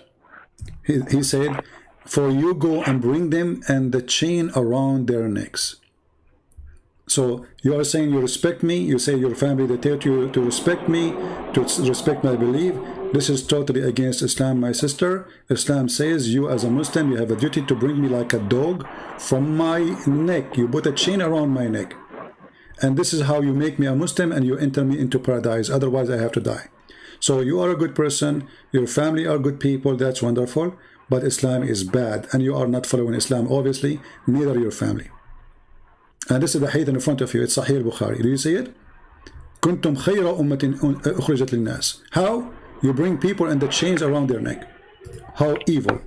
He said, for you go and bring them and the chain around their necks. So you are saying you respect me, you say your family, they tell you to respect me, to respect my belief. This is totally against Islam, my sister. Islam says you as a Muslim, you have a duty to bring me like a dog from my neck. You put a chain around my neck. And this is how you make me a Muslim and you enter me into paradise. Otherwise I have to die. So you are a good person, your family are good people, that's wonderful. But Islam is bad and you are not following Islam, obviously, neither your family. And this is the hadith in front of you. It's Sahih al-Bukhari. Do you see it? كنتم خير أمة أخرجت للناس. How? You bring people and the chains around their neck. How evil.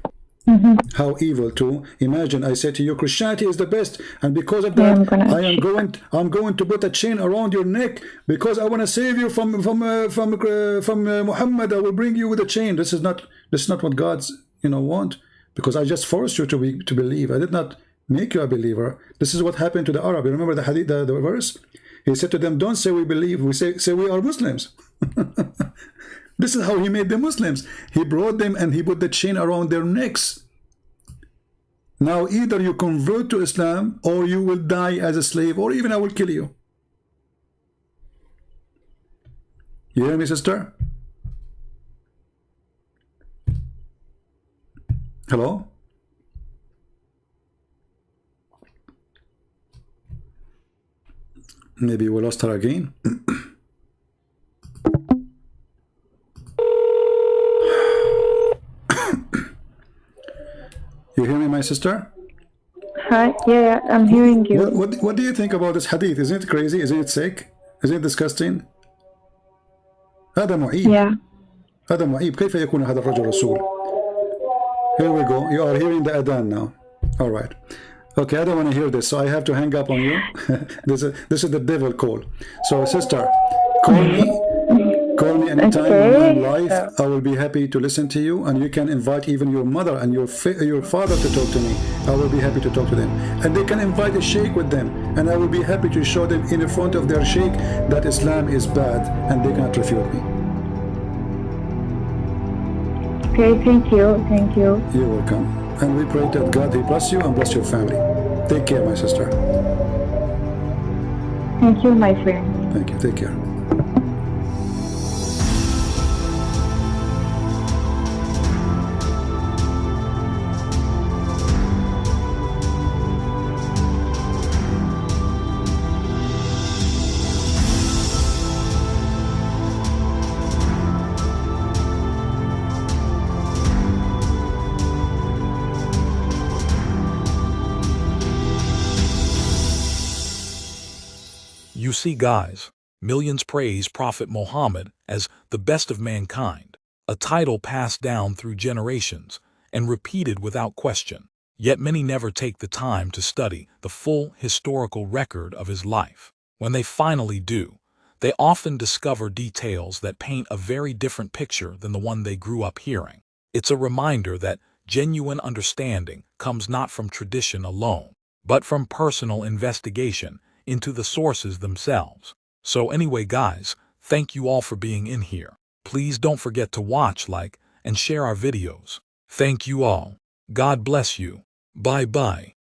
How evil to imagine. I say to you, Christianity is the best, and because of that, I'm going to put a chain around your neck because I want to save you from Muhammad. I will bring you with a chain. This is not what God's want, because I just forced you to believe. I did not make you a believer. This is what happened to the Arab. You remember the hadith, the verse? He said to them, don't say we believe, we say we are Muslims. This is how he made the Muslims. He brought them and he put the chain around their necks. Now either you convert to Islam or you will die as a slave, or even I will kill you. You hear me, sister? Hello? Maybe we lost her again. You hear me, my sister? Hi, yeah, I'm hearing you. What do you think about this hadith? Isn't it crazy? Isn't it sick? Isn't it disgusting? هذا معيب. Yeah. هذا معيب. كيف يكون هذا الرجل رسول? Here we go. You are hearing the adhan now. All right. Okay, I don't want to hear this, so I have to hang up on you. This is the devil call. So, sister, call me anytime in life. I will be happy to listen to you, and you can invite even your mother and your father to talk to me. I will be happy to talk to them, and they can invite a sheikh with them, and I will be happy to show them in front of their sheikh that Islam is bad, and they cannot refute me. Okay, thank you. You're welcome. And we pray that God, He bless you and bless your family. Take care, my sister. Thank you, my friend. Thank you. Take care. You see, guys, millions praise Prophet Muhammad as the best of mankind, a title passed down through generations and repeated without question. Yet many never take the time to study the full historical record of his life. When they finally do, they often discover details that paint a very different picture than the one they grew up hearing. It's a reminder that genuine understanding comes not from tradition alone, but from personal investigation into the sources themselves. So anyway, guys, thank you all for being in here. Please don't forget to watch, like, and share our videos. Thank you all. God bless you. Bye-bye.